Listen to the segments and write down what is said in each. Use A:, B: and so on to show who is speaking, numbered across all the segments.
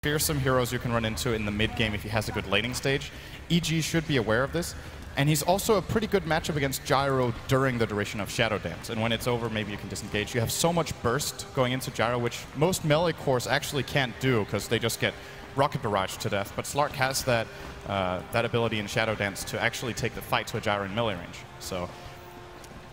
A: fearsome heroes you can run into in the mid game if he has a good laning stage. EG should be aware of this. And he's also a pretty good matchup against Gyro during the duration of Shadow Dance. And when it's over, maybe you can disengage. You have so much burst going into Gyro, which most melee cores actually can't do because they just get rocket barrage to death. But Slark has that ability in Shadow Dance to actually take the fight to a Gyro in melee range. So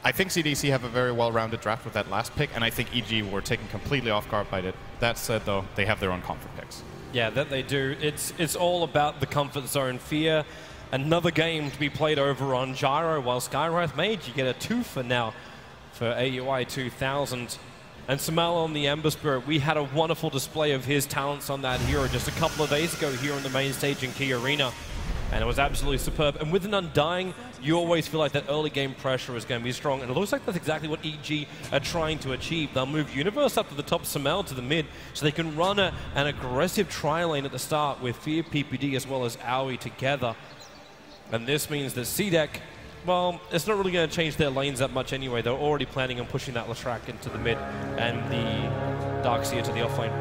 A: I think CDC have a very well-rounded draft with that last pick, and I think EG were taken completely off guard by it. That said, though, they have their own comfort picks. Yeah, that they do. It's all about the comfort zone. Fear. Another game to be played over on Gyro, while Skywrath Mage, you get a 2 for now for AUI 2000. And Sumail on the Ember Spirit, we had a wonderful display of his talents on that hero just a couple of days ago here on the main stage in Key Arena. And it was absolutely superb. And with an Undying, you always feel like that early game pressure is going to be strong. And it looks like that's exactly what EG are trying to achieve. They'll move Universe up to the top, Sumail to the mid, so they can run an aggressive tri-lane at the start with Fear, PPD, as well as Aoi together. And this means that CDEC, well, it's not really going to change their lanes that much anyway. They're already planning on pushing that Leshrac into the mid and the Darkseer to the offlane.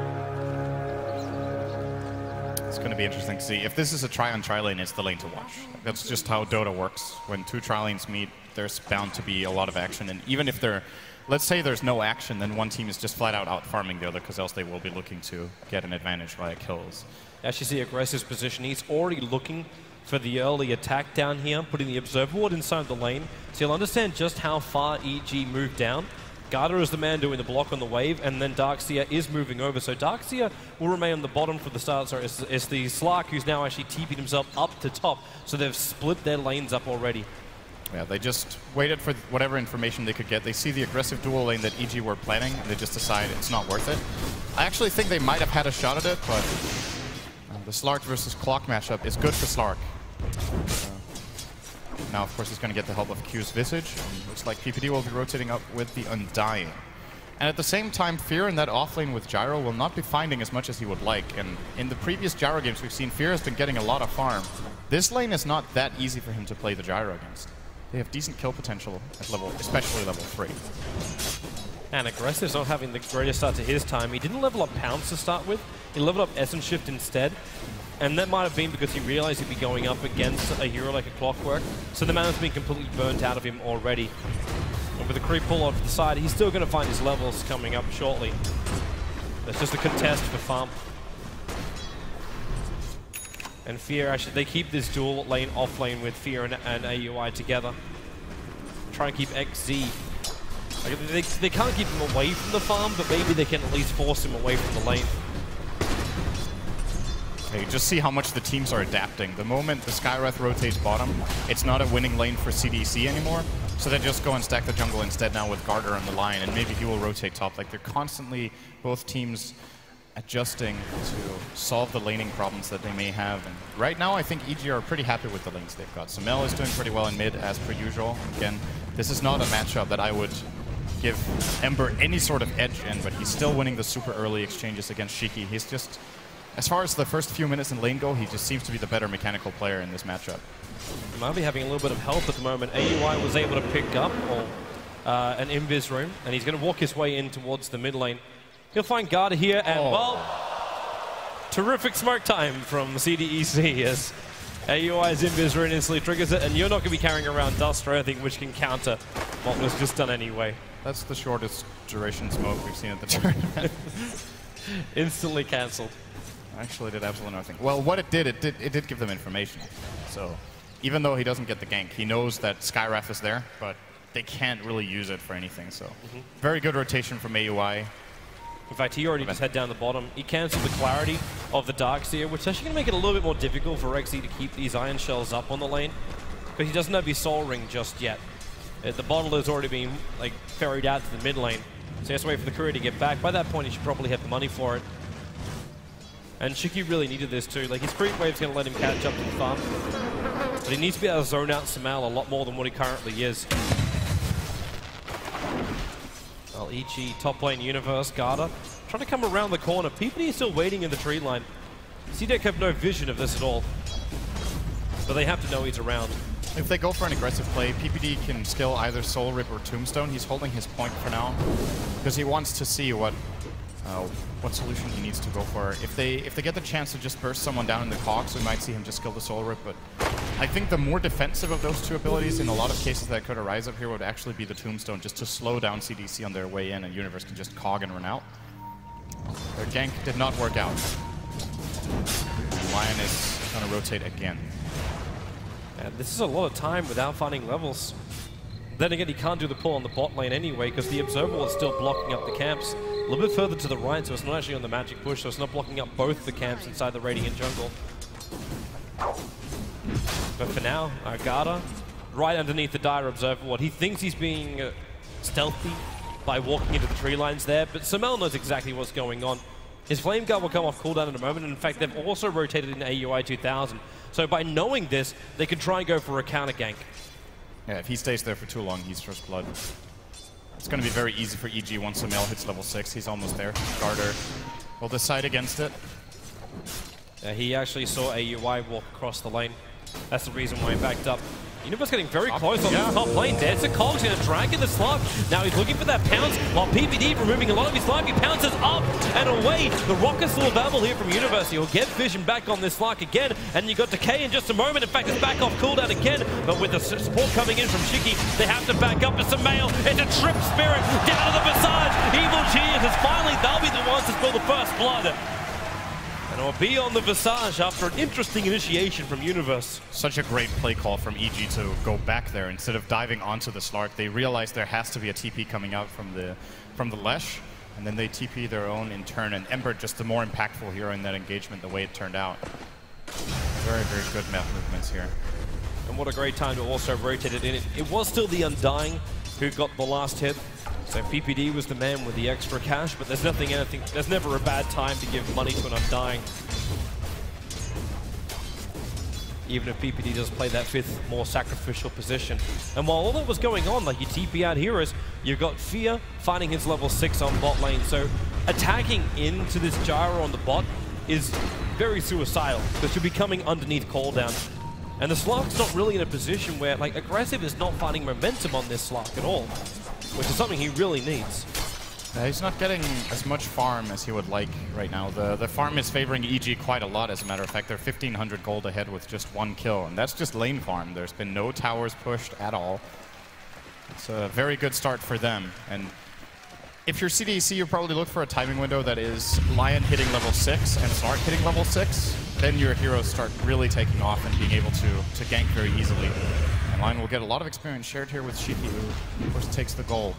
A: It's going to be interesting to see. If this is a tri-on-tri lane, it's the lane to watch. That's just how Dota works. When two tri-lanes meet, there's bound to be a lot of action. And even if let's say there's no action, then one team is just flat out out-farming the other, because else they will be looking to get an advantage via kills. As you see Aggressive's position, he's already looking for the early attack down here, putting the Observer Ward inside the lane. So you'll understand just how far EG moved down. Garda is the man doing the block on the wave, and then Darkseer is moving over. So Darkseer will remain on the bottom for the start. So it's the Slark who's now actually TP'd himself up to top. So they've split their lanes up already. Yeah, they just waited for whatever information they could get. They see the aggressive dual lane that EG were planning, and they just decide it's not worth it. I actually think they might have had a shot at it, but the Slark versus Clock matchup is good for Slark. Now, of course, he's going to get the help of Q's Visage. Looks like PPD will be rotating up with the Undying. And at the same time, Fear in that offlane with Gyro will not be finding as much as he would like. And in the previous Gyro games we've seen, Fear has been getting a lot of farm. This lane is not that easy for him to play the Gyro against. They have decent kill potential at level, especially level 3. And Aggressive's not having the greatest start to his time. He didn't level up Pounce to start with. He leveled up Essence Shift instead. And that might have been because he realized he'd be going up against a hero like a Clockwork. So the man's been completely burnt out of him already. And with the creep pull off to the side, he's still going to find his levels coming up shortly. It's just a contest for farm. And Fear, actually, they keep this dual lane off lane with Fear and AUI together. Try and keep XZ. Like, they can't keep him away from the farm, but maybe they can at least force him away from the lane. You just see how much the teams are adapting. The moment the Skywrath rotates bottom, it's not a winning lane for CDC anymore. So they just go and stack the jungle instead now with Garter on the line, and maybe he will rotate top. Like, they're constantly, both teams, adjusting to solve the laning problems that they may have. And right now, I think EG are pretty happy with the lanes they've got. Sumail is doing pretty well in mid, as per usual. Again, this is not a matchup that I would give Ember any sort of edge in, but he's still winning the super early exchanges against Shiki. He's just, as far as the first few minutes in lane go, he just seems to be the better mechanical player in this matchup. He might be having a little bit of help at the moment. AUI was able to pick up an Invis room, and he's going to walk his way in towards the mid lane. He'll find Garda here, and well, terrific smoke time from CDEC as AUI's Invis rune instantly triggers it, and you're not going to be carrying around Dust or anything which can counter what was just done anyway. That's the shortest duration smoke we've seen at the tournament. Instantly cancelled. Actually did absolutely nothing. Well, what it did give them information. So even though he doesn't get the gank, he knows that Skywrath is there, but they can't really use it for anything. So very good rotation from AUI. In fact, he already just head down the bottom. He cancelled the clarity of the Darkseer, which is actually going to make it a little bit more difficult for Rexy to keep these Iron Shells up on the lane, because he doesn't have his Soul Ring just yet. The bottle has already been like ferried out to the mid lane, so he has to wait for the courier to get back. By that point, he should probably have the money for it. And Shiki really needed this too. Like, his creep wave's going to let him catch up to the farm, but he needs to be able to zone out Sumail a lot more than what he currently is. Well, EG, top lane Universe, Garda, trying to come around the corner. PPD is still waiting in the tree line. CDEC have no vision of this at all, but they have to know he's around. If they go for an aggressive play, PPD can skill either Soul Rip or Tombstone. He's holding his point for now, because he wants to see what what solution he needs to go for. If they get the chance to just burst someone down in the cogs, we might see him just kill the Soul Rip, but I think the more defensive of those two abilities in a lot of cases that could arise up here would actually be the Tombstone, just to slow down CDC on their way in, and Universe can just cog and run out. Their gank did not work out. And Lion is going to rotate again.
B: And this is a lot of time without finding levels. Then again, he can't do the pull on the bot lane anyway, because the Observer is still blocking up the camps. A little bit further to the right, so it's not actually on the magic push, so it's not blocking up both the camps inside the Radiant jungle. But for now, Garda, right underneath the Dire Observer Ward. He thinks he's being stealthy by walking into the tree lines there, but Sumail knows exactly what's going on. His Flame Guard will come off cooldown in a moment, and in fact, they've also rotated in AUI 2000. So by knowing this, they can try and go for a counter gank.
A: Yeah, if he stays there for too long, he's first blood. It's going to be very easy for EG once Sumail hits level 6. He's almost there. Garter will decide against it.
B: He actually saw AUI walk across the lane. That's the reason why he backed up. Universe getting very close on the top lane. There's the Cog's going to drag in the slug. Now he's looking for that pounce, while PPD removing a lot of his life. He pounces up and away. The rocket's still available here from Universe. He'll get vision back on this slug again, and you got Decay in just a moment. In fact, it's back off cooldown again, but with the support coming in from Shiki, they have to back up to Sumail. It's a Trip Spirit down to the Visage. Evil Genius is finally, they'll be the ones to spill the first blood. And it'll be on the Visage after an interesting initiation from Universe.
A: Such a great play call from EG to go back there instead of diving onto the Slark. They realize there has to be a TP coming out from the Lesh, and then they TP their own in turn. And Ember, just the more impactful hero in that engagement, the way it turned out. Very, very good map movements here.
B: And what a great time to also rotate it in. It was still the Undying who got the last hit. So PPD was the man with the extra cash, but there's there's never a bad time to give money to an Undying. Even if PPD does play that 5th more sacrificial position. And while all that was going on, like you TP out heroes, you've got Fear finding his level 6 on bot lane. So attacking into this gyro on the bot is very suicidal, because you'll be coming underneath cooldown. And the Slark's not really in a position where, like, Aggressive is not finding momentum on this Slark at all, which is something he really needs.
A: He's not getting as much farm as he would like right now. The farm is favoring EG quite a lot, as a matter of fact. They're 1,500 gold ahead with just 1 kill, and that's just lane farm. There's been no towers pushed at all. It's a very good start for them. And if you're CDEC, you probably look for a timing window that is Lion hitting level 6 and Slark hitting level 6. Then your heroes start really taking off and being able to gank very easily. And Lion will get a lot of experience shared here with Shiki, who of course takes the gold.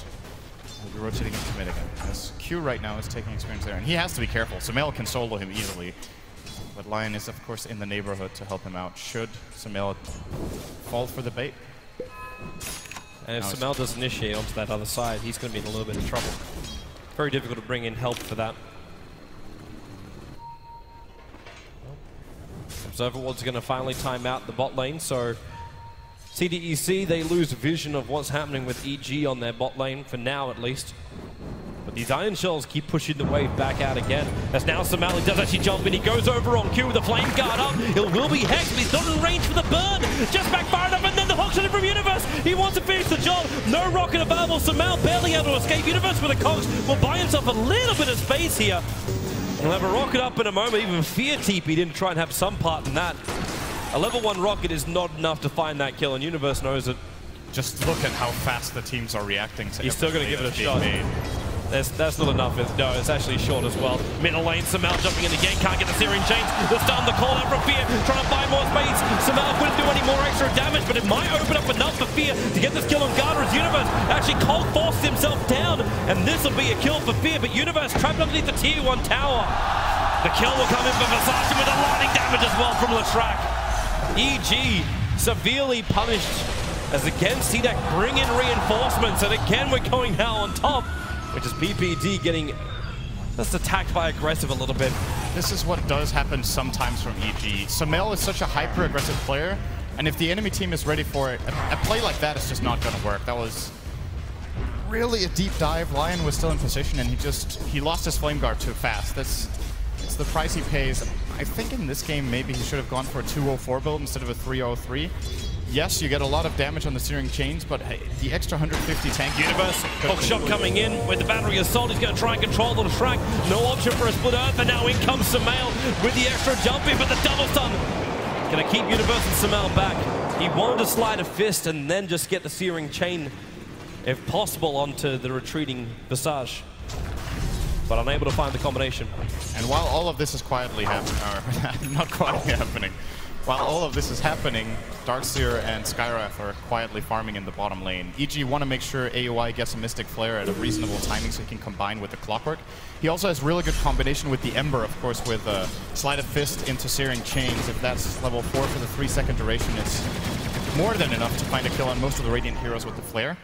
A: We'll be rotating into mid again, as Q right now is taking experience there. And he has to be careful. Sumail can solo him easily. But Lion is, of course, in the neighborhood to help him out, should Sumail fall for the bait.
B: And if Sumail does initiate onto that other side, he's going to be in a little bit of trouble. Very difficult to bring in help for that. Observer Ward's going to finally time out the bot lane, so CDEC, they lose vision of what's happening with EG on their bot lane, for now at least. But these Iron Shells keep pushing the wave back out again. As now Sumail, he does actually jump in. He goes over on Q with the Flame Guard up. It will be hexed, but he's not in range for the burn. Just backfired up, and then the hook shot from Universe. He wants to finish the job. No rocket available. Sumail barely able to escape. Universe with the cogs will buy himself a little bit of space here. He'll have a rocket up in a moment. Even Fear TP'd in to try and have some part in that. A level 1 rocket is not enough to find that kill, and Universe knows it.
A: Just look at how fast the teams are reacting to
B: He's still going to give it a shot. That's not enough. No, it's actually short as well. Middle lane, Sumail jumping in again. Can't get the Searing Chains. The stun, the call out from Fear. Trying to buy more space. Sumail couldn't do any more extra damage, but it might open up enough for Fear to get this kill on Garda as Universe. Actually, Cold forced himself down, and this will be a kill for Fear, but Universe trapped underneath the tier 1 tower. The kill will come in for Versace with a lightning damage as well from Latrak. EG severely punished as again CDEC bring in reinforcements, and again we're going now on top, which is PPD getting just attacked by Aggressive a little bit.
A: This is what does happen sometimes from EG. Sumail is such a hyper-aggressive player, and if the enemy team is ready for it, a play like that is just not going to work. That was really a deep dive. Lion was still in position, and he lost his Flame Guard too fast. It's the price he pays. I think in this game maybe he should have gone for a 204 build instead of a 303. yes, you get a lot of damage on the Searing Chains, but hey, the extra 150 tank...
B: Universe, hookshot coming in with the battery assault. He's going to try and control the Shrek. No option for a split earth, and now in comes Sumail with the extra jumping, but the double stun. Going to keep Universe and Sumail back. He wanted to slide a fist and then just get the Searing Chain, if possible, onto the retreating Visage. But unable to find the combination.
A: And while all of this is quietly happening, or not quietly happening, while all of this is happening, Darkseer and Skywrath are quietly farming in the bottom lane. EG want to make sure AOI gets a Mystic Flare at a reasonable timing so he can combine with the Clockwork. He also has really good combination with the Ember, of course, with Sleight of Fist into Searing Chains. If that's level 4 for the 3-second duration, it's more than enough to find a kill on most of the Radiant heroes with the Flare.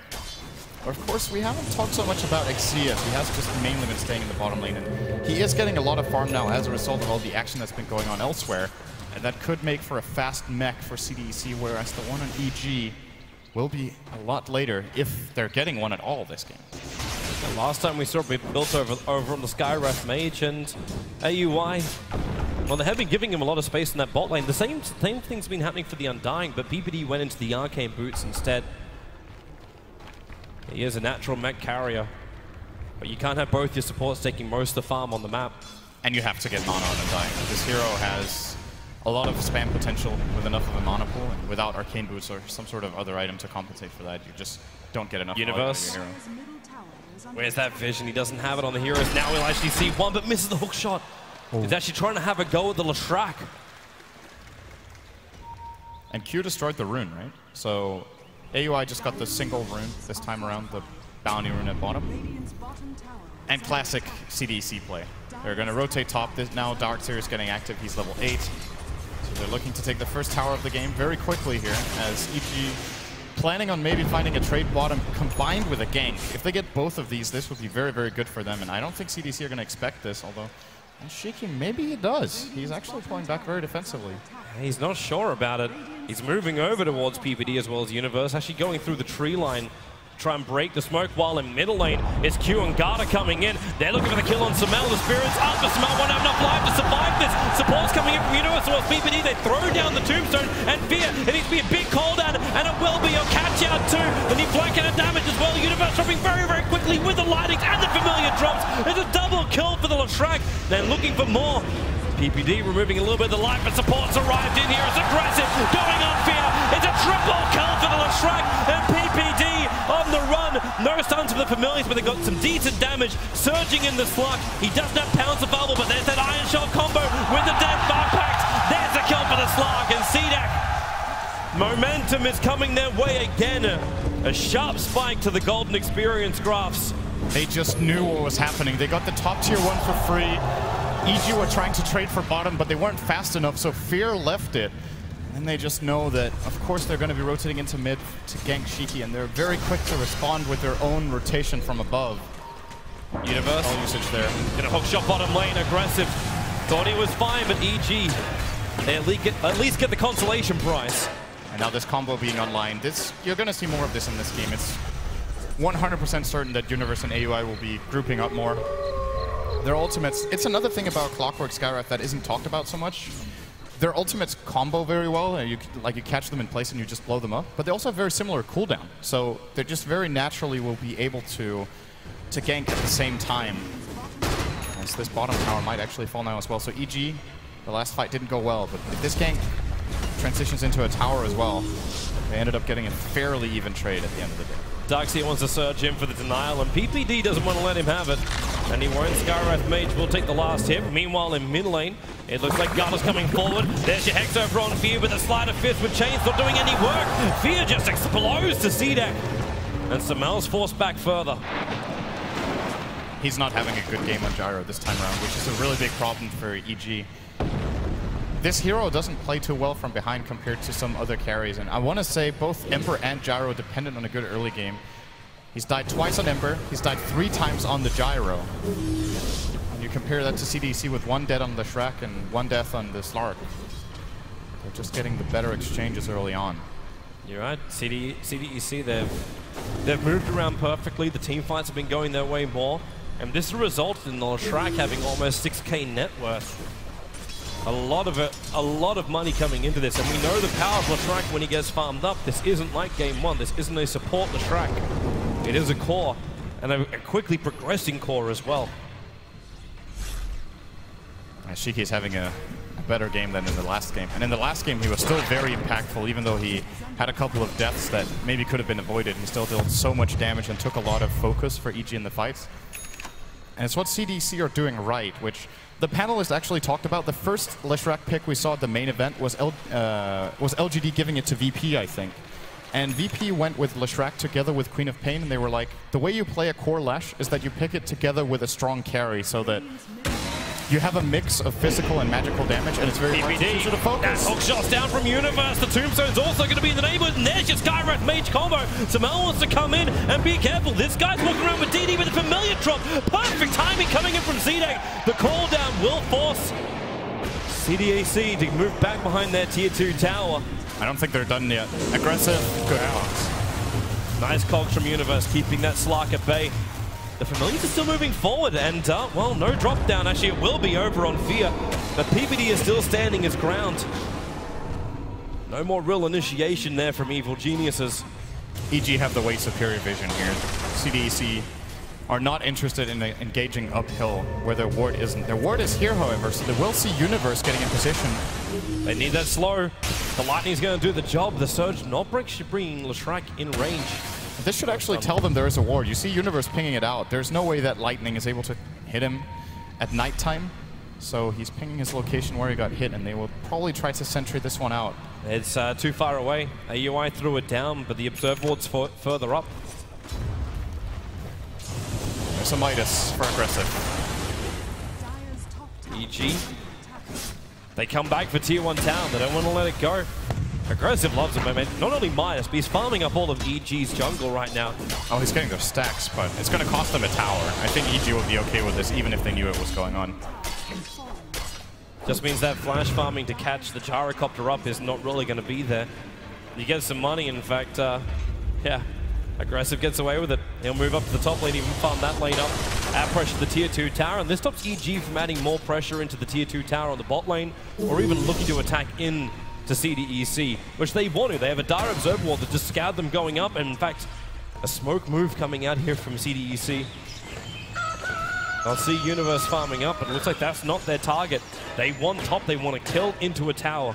A: But of course, we haven't talked so much about Xayah. He has just mainly been staying in the bottom lane, and he is getting a lot of farm now as a result of all the action that's been going on elsewhere. And that could make for a fast mech for CDEC, whereas the one on EG will be a lot later if they're getting one at all this game.
B: And last time we saw it built over on the Skywrath Mage, and AUI, well, they have been giving him a lot of space in that bot lane. The same thing's been happening for the Undying, but PPD went into the Arcane Boots instead. He is a natural mech carrier, but you can't have both your supports taking most of the farm on the map.
A: And you have to get mana on Undying. This hero has a lot of spam potential with enough of a mana pool, and without Arcane Boots or some sort of other item to compensate for that, you just don't get enough
B: Universe.
A: Hero.
B: Where's that vision? He doesn't have it on the heroes. Now we'll actually see one, but misses the hook shot. Oh. He's actually trying to have a go at the Leshrac.
A: And Q destroyed the rune, right? So AUI just got the single rune this time around, the bounty rune at bottom. And classic CDEC play. They're going to rotate top. Now Darkseer is getting active. He's level 8. So they're looking to take the first tower of the game very quickly here, as EG planning on maybe finding a trade bottom combined with a gank. If they get both of these, this would be very, very good for them. And I don't think CDC are going to expect this, although Shiki, maybe he does. He's actually pulling back very defensively.
B: He's not sure about it. He's moving over towards PPD as well as Universe, actually going through the tree line. Try and break the smoke, while in middle lane it's Q and Garda coming in. They're looking for the kill on Sumail. The Spirit's up, but Sumail won't have enough life to survive this. Support's coming in from Universe towards PPD. They throw down the tombstone, and Fear, it needs to be a big call down, and it will be a catch out too. And he flanking and damage as well. Universe dropping very, very quickly with the lightings and the familiar drops. There's a double kill for the Leshrac. They're looking for more. PPD removing a little bit of the life, but support's arrived in here. It's aggressive, going on Fear. It's a triple kill for the Leshrac, and PPD on the run. No stuns for the Familiars, but they got some decent damage. Surging in the slug. He doesn't have pounds available, but there's that Iron Shell combo with the Death Mark Pact. There's a kill for the slug, and CDAC. Momentum is coming their way again. A sharp spike to the Golden Experience graphs.
A: They just knew what was happening. They got the top tier 1 for free. EG were trying to trade for bottom, but they weren't fast enough, so Fear left it. And they just know that, of course, they're going to be rotating into mid to gank Shiki, and they're very quick to respond with their own rotation from above.
B: Universe.
A: All usage there.
B: Gonna hook shot bottom lane, aggressive. Thought he was fine, but EG, they at least get the consolation prize.
A: And now this combo being online, you're going to see more of this in this game. It's 100% certain that Universe and AUI will be grouping up more. Their ultimates, it's another thing about Clockwork Skywrath that isn't talked about so much. Their ultimates combo very well. You catch them in place and you just blow them up. But they also have very similar cooldown. So they just very naturally will be able to gank at the same time. As this bottom tower might actually fall now as well. So EG, the last fight didn't go well. But if this gank transitions into a tower as well, they ended up getting a fairly even trade at the end of the day.
B: Darkseer wants to surge in for the denial, and PPD doesn't want to let him have it. And he won't. Skywrath Mage will take the last hit. Meanwhile, in mid lane, it looks like Garda's coming forward. There's your Hex over on Fear with a Sleight of Fist with Chains not doing any work. Fear just explodes to CDAC. And Sumail's forced back further.
A: He's not having a good game on Gyro this time around, which is a really big problem for EG. This hero doesn't play too well from behind compared to some other carries, and I want to say both Ember and Gyro dependent on a good early game. He's died twice on Ember, he's died 3 times on the Gyro. And you compare that to CDEC with 1 dead on the Shrek and 1 death on the Slark. They're just getting the better exchanges early on.
B: You're right, CDEC, they've moved around perfectly, the team fights have been going their way more, and this resulted in the Shrek having almost 6k net worth. A lot of money coming into this, and we know the power of Leshrac when he gets farmed up. This isn't like game one. This isn't a support Leshrac. It is a core, and a quickly progressing core as well.
A: Shiki is having a better game than in the last game. And in the last game, he was still very impactful, even though he had a couple of deaths that maybe could have been avoided. He still dealt so much damage and took a lot of focus for EG in the fights. And it's what CDC are doing right, which the panelists actually talked about. The first Leshrac pick we saw at the main event was LGD giving it to VP, I think. And VP went with Leshrac together with Queen of Pain, and they were like, the way you play a core Lesh is that you pick it together with a strong carry, so that you have a mix of physical and magical damage, and it's very hard to choose to focus.
B: Hook shots down from Universe. The Tombstone's also going to be in the neighborhood, and there's your Skywrath Mage combo. Samel wants to come in and be careful. This guy's walking around with DD with a familiar drop. Perfect timing coming in from Zedek. The call down will force CDAC to move back behind their tier 2 tower.
A: I don't think they're done yet. Aggressive, good cogs.
B: Nice cogs from Universe, keeping that Slark at bay. The Familiars are still moving forward, and, well, no drop down. Actually, it will be over on Fear, but PPD is still standing his ground. No more real initiation there from Evil Geniuses.
A: EG have the way superior vision here. CDEC are not interested in engaging uphill where their ward isn't. Their ward is here, however, so they will see Universe getting in position.
B: They need that slow. The Lightning's going to do the job. The Surge not bringing Leshrac in range.
A: This should actually tell them there is a ward. You see Universe pinging it out. There's no way that Lightning is able to hit him at nighttime. So he's pinging his location where he got hit, and they will probably try to sentry this one out.
B: It's too far away. AUI threw it down, but the Observe ward's further up.
A: There's a Midas for aggressive.
B: EG. They come back for tier 1 town. They don't want to let it go. Aggressive loves him, man. Not only Midas, but he's farming up all of EG's jungle right now.
A: Oh, he's getting those stacks, but it's going to cost them a tower. I think EG will be okay with this, even if they knew it was going on.
B: Just means that flash farming to catch the gyrocopter up is not really going to be there. You get some money, in fact, yeah. Aggressive gets away with it. He'll move up to the top lane, even farm that lane up. Add pressure to the tier 2 tower, and this stops EG from adding more pressure into the tier 2 tower on the bot lane, or even looking to attack in to CDEC, which they want to. They have a Dire Observer wall that just scared them going up, and in fact, a smoke move coming out here from CDEC. I'll see Universe farming up, but it looks like that's not their target. They want top, they want to kill into a tower.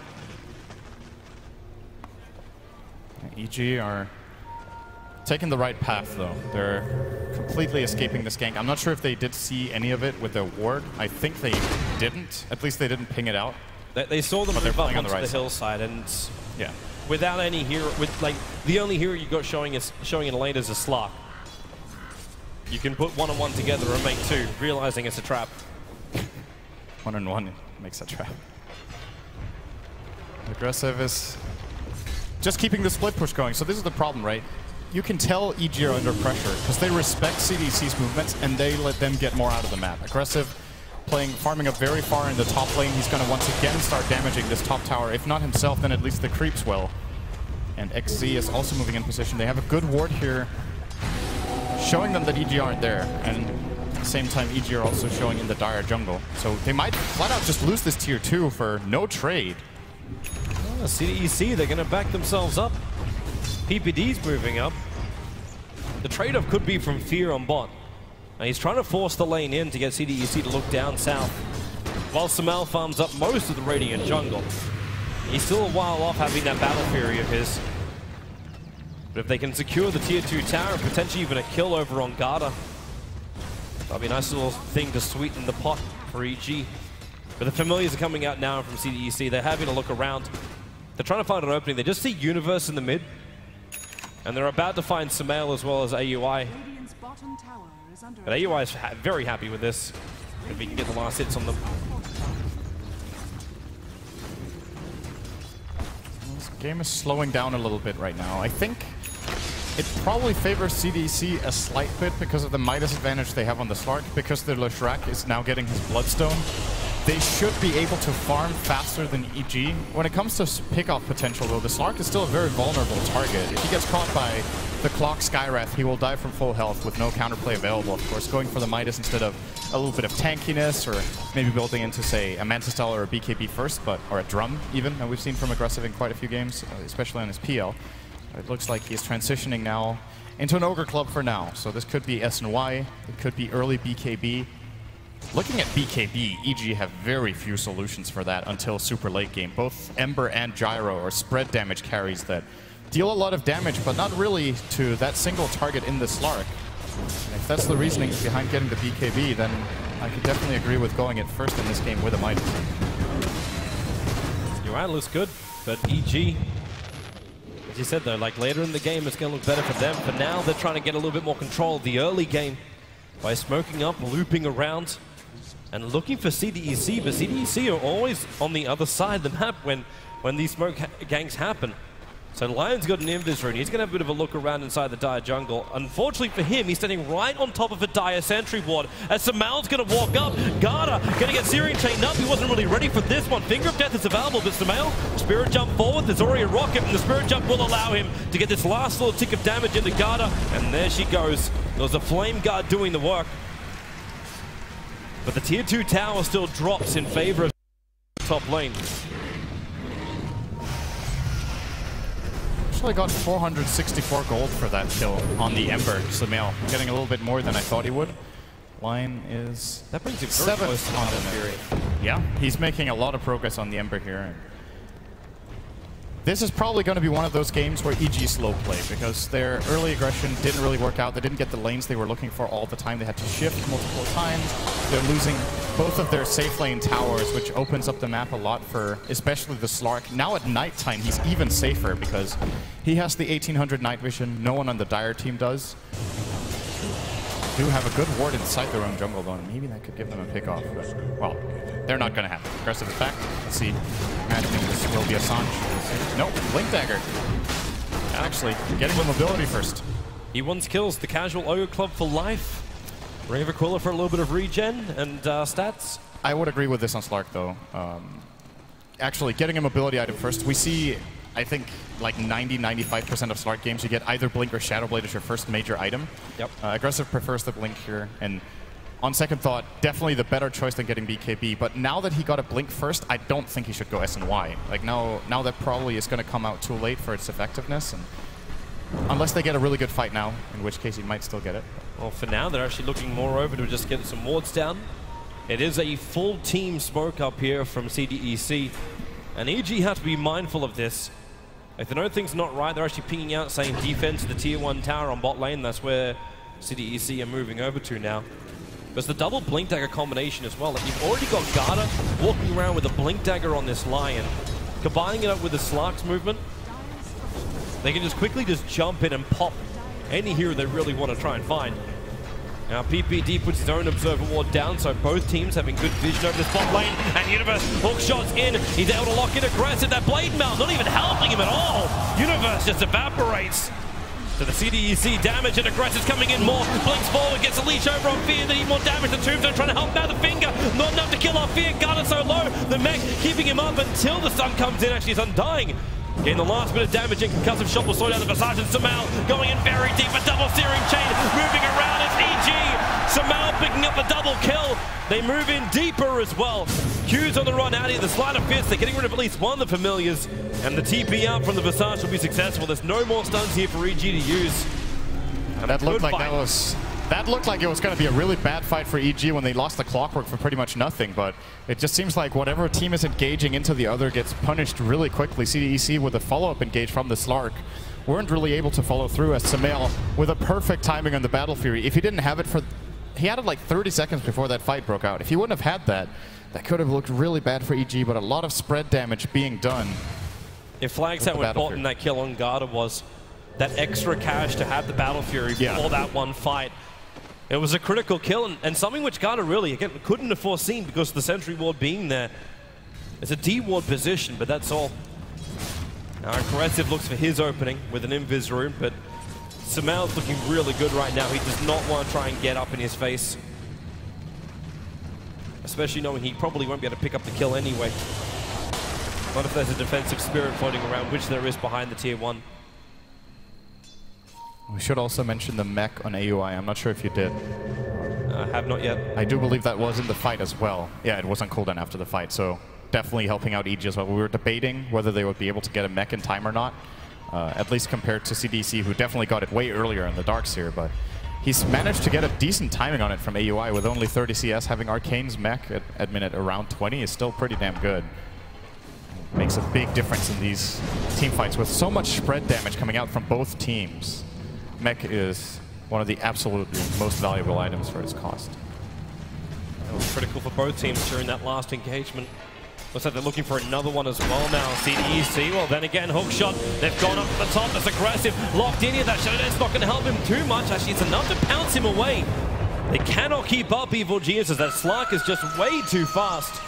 A: EG are taking the right path, though. They're completely escaping this gank. I'm not sure if they did see any of it with their ward. I think they didn't. At least they didn't ping it out.
B: They saw them move up onto the hillside, and
A: yeah,
B: without any hero, the only hero you got showing in a lane is a Slark. You can put 1-on-1 together and make 2, realizing it's a trap.
A: 1-on-1 makes a trap. Aggressive is just keeping the split push going. So this is the problem, right? You can tell EG are under pressure because they respect CDC's movements and they let them get more out of the map. Aggressive farming up very far in the top lane. He's going to once again start damaging this top tower. If not himself, then at least the creeps will. And XZ is also moving in position. They have a good ward here, showing them that EG aren't there. And at the same time, EG are also showing in the Dire jungle. So they might flat out just lose this tier 2 for no trade.
B: Oh, CDEC, they're going to back themselves up. PPD's moving up. The trade-off could be from Fear on bot. And he's trying to force the lane in to get CDEC to look down south, while Samel farms up most of the Radiant jungle. He's still a while off having that Battle Fury of his. But if they can secure the tier 2 tower and potentially even a kill over on Garda, that'll be a nice little thing to sweeten the pot for EG. But the Familiars are coming out now from CDEC. They're having a look around. They're trying to find an opening. They just see Universe in the mid. And they're about to find Samel as well as AUI. But AUI is very happy with this, if he can get the last hits on them.
A: This game is slowing down a little bit right now. I think it probably favors CDC a slight bit because of the Midas advantage they have on the Slark, because the Leshrac is now getting his Bloodstone. they should be able to farm faster than EG. When it comes to pickoff potential, though, the Slark is still a very vulnerable target. If he gets caught by the Clock Skywrath, he will die from full health with no counterplay available. Of course, going for the Midas instead of a little bit of tankiness, or maybe building into, say, a Mantis Style or a BKB first, or a Drum even, that we've seen from Aggressive in quite a few games, especially on his PL. It looks like he's transitioning now into an Ogre Club for now. So this could be SNY, it could be early BKB. Looking at BKB, EG have very few solutions for that until super late game. Both Ember and Gyro are spread damage carries that deal a lot of damage, but not really to that single target in the Slark. And if that's the reasoning behind getting the BKB, then I could definitely agree with going it first in this game with a Midas.
B: You're right, looks good, but EG, as you said though, like later in the game it's going to look better for them. For now, they're trying to get a little bit more control of the early game by smoking up, looping around, and looking for CDEC, but CDEC are always on the other side of the map when these smoke gangs happen. So Lion's got an invis rune. He's going to have a bit of a look around inside the Dire jungle. Unfortunately for him, he's standing right on top of a Dire sentry ward. As Samal's going to walk up, Garda going to get Searing chained up. He wasn't really ready for this one. Finger of Death is available, but Samal, Spirit Jump forward. There's already a rocket, and the Spirit Jump will allow him to get this last little tick of damage into Garda. And there she goes. There's a Flame Guard doing the work. But the tier 2 tower still drops in favor of top lane.
A: Actually got 464 gold for that kill on the Ember. Samal getting a little bit more than I thought he would. Line is
B: that brings him very close to
A: on the Fury. Yeah, he's making a lot of progress on the Ember here. This is probably going to be one of those games where EG slow play, because their early aggression didn't really work out. They didn't get the lanes they were looking for all the time. They had to shift multiple times. They're losing both of their safe lane towers, which opens up the map a lot for especially the Slark. Now at nighttime, he's even safer because he has the 1800 night vision. No one on the Dire team does. Do have a good ward inside their own jungle, though, and maybe that could give them a pick off. But, well, they're not going to have it. Aggressive is back. Let's see. Imagining this will be a Sanj. Nope, Blink Dagger. Actually, getting the mobility first.
B: He wants kills. The casual Ogre Club for life. Ring of Aquila for a little bit of regen and stats.
A: I would agree with this on Slark, though. Actually, getting a mobility item first. We see, I think, like 90-95% of Slark games, you get either Blink or Shadowblade as your first major item.
B: Yep.
A: Aggressive prefers the Blink here, and on second thought, definitely the better choice than getting BKB. But now that he got a Blink first, I don't think he should go SNY. Like now that probably is going to come out too late for its effectiveness, and unless they get a really good fight now, in which case he might still get it.
B: Well, for now, they're actually looking more over to just get some wards down. It is a full team smoke up here from CDEC, and EG have to be mindful of this. If they know things not right, they're actually pinging out saying defense to the tier 1 tower on bot lane. That's where CDEC are moving over to now. But it's the double Blink Dagger combination as well. Like, you've already got Garda walking around with a Blink Dagger on this Lion. Combining it up with the Slark's movement, they can just quickly just jump in and pop any hero they really want to try and find. Now PPD puts his own Observer Ward down, so both teams having good vision over this bot lane, and Universe hook shots in. He's able to lock in Aggressive. That Blade Mail not even helping him at all. Universe just evaporates. So the CDEC damage, and Aggressive's coming in more. Blinks forward, gets a leash over on Fear. They need more damage. The Tombstone trying to help out the finger. Not enough to kill off Fear. Garda so low. The mech keeping him up until the sun comes in. Actually, he's undying. Getting the last bit of damage in. Concussive shot will slow down the Visage, and Samal going in very deep. A double Searing Chain moving around as EG. Samal picking up a double kill. They move in deeper as well. Q's on the run out here. The Sleight of Fist. They're getting rid of at least one of the familiars. And the TP out from the Visage will be successful. There's no more stuns here for EG to use. And
A: that looked like that looked like it was going to be a really bad fight for EG when they lost the Clockwork for pretty much nothing, but it just seems like whatever team is engaging into the other gets punished really quickly. CDEC with a follow-up engage from the Slark weren't really able to follow through, as Samal with a perfect timing on the Battle Fury. If he didn't have it he had it like 30 seconds before that fight broke out. If he wouldn't have had that, that could have looked really bad for EG, but a lot of spread damage being done.
B: If flags how important that kill on Garda was, that extra cash to have the Battle Fury for that one fight. It was a critical kill, and something which Garda really, again, couldn't have foreseen because of the Sentry Ward being there. It's a D-Ward position, but that's all. Now Aggressive looks for his opening with an Invis Rune, but Samal's looking really good right now. He does not want to try and get up in his face. especially knowing he probably won't be able to pick up the kill anyway. Not if there's a defensive spirit floating around, which there is behind the tier 1.
A: We should also mention the mech on AUI. I'm not sure if you did.
B: I have not yet.
A: I do believe that was in the fight as well. Yeah, it was on cooldown after the fight, so definitely helping out EG as well. We were debating whether they would be able to get a mech in time or not, at least compared to CDC, who definitely got it way earlier in the Darks here, but he's managed to get a decent timing on it from AUI with only 30 CS. Having Arcane's mech at minute around 20 is still pretty damn good. Makes a big difference in these team fights with so much spread damage coming out from both teams. Mech is one of the absolutely most valuable items for its cost.
B: That was critical for both teams during that last engagement. Looks like they're looking for another one as well now. CDEC, well then again, Hookshot, they've gone up to the top, that's aggressive, locked in here, that Shadow's not going to help him too much, actually it's enough to pounce him away. They cannot keep up Evil Genius as that Slark is just way too fast.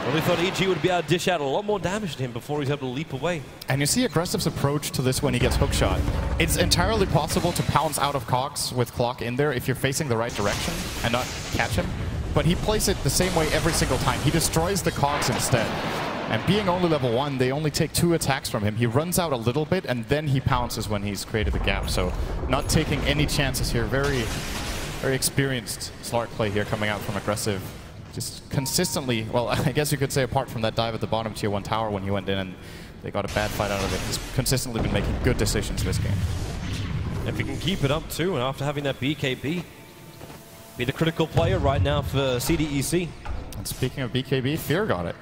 B: Really thought EG would be able to dish out a lot more damage to him before he's able to leap away.
A: And you see Aggressive's approach to this when he gets hookshot. It's entirely possible to pounce out of Cogs with Clock in there if you're facing the right direction and not catch him. But he plays it the same way every single time. He destroys the Cogs instead. And being only level 1, they only take 2 attacks from him. He runs out a little bit and then he pounces when he's created the gap. So not taking any chances here. Very, very experienced Slark play here coming out from Aggressive. Just consistently, well, I guess you could say apart from that dive at the bottom tier 1 tower when he went in and they got a bad fight out of it, he's consistently been making good decisions this game.
B: If he can keep it up too, and after having that BKB, be the critical player right now for CDEC.
A: And speaking of BKB, Fear got it.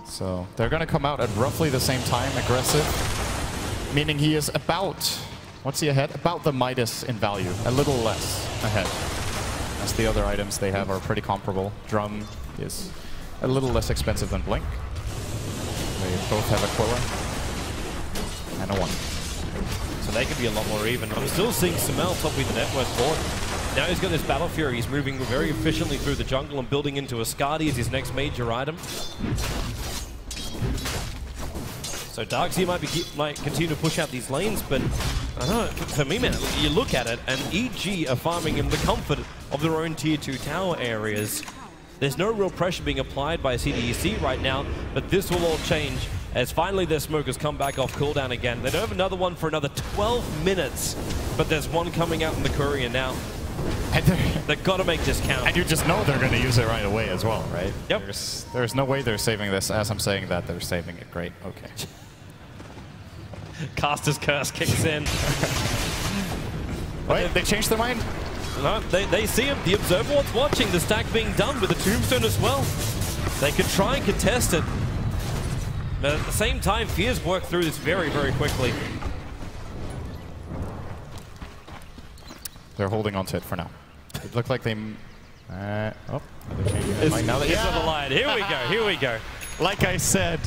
A: So they're going to come out at roughly the same time, Aggressive, meaning he is about, what's he ahead? About the Midas in value, a little less ahead. As the other items they have are pretty comparable. Drum is a little less expensive than Blink. They both have Aquila and a 1.
B: So they could be a lot more even. I'm still seeing Sumail top with the network board. Now he's got this Battle Fury. He's moving very efficiently through the jungle and building into Ascari as his next major item. So Darkseer might continue to push out these lanes, but I don't know, for me, man, you look at it, and EG are farming in the comfort of their own tier 2 tower areas. There's no real pressure being applied by CDEC right now, but this will all change as finally their smokers come back off cooldown again. They don't have another one for another 12 minutes, but there's one coming out in the courier now. And they've got to make this count.
A: And you just know they're going to use it right away as well, right?
B: Yep.
A: There's no way they're saving this. As I'm saying that, they're saving it. Great. Okay.
B: Caster's Curse kicks in.
A: Wait, they changed their mind?
B: No, they see him. The Observer Ward's watching the stack being done with the Tombstone as well. They could try and contest it. But at the same time, Fears work through this very, very quickly.
A: They're holding on to it for now. It looked like they... they're changing their mind now.
B: It's on the line. Here we go. Here we go.
A: Like I said,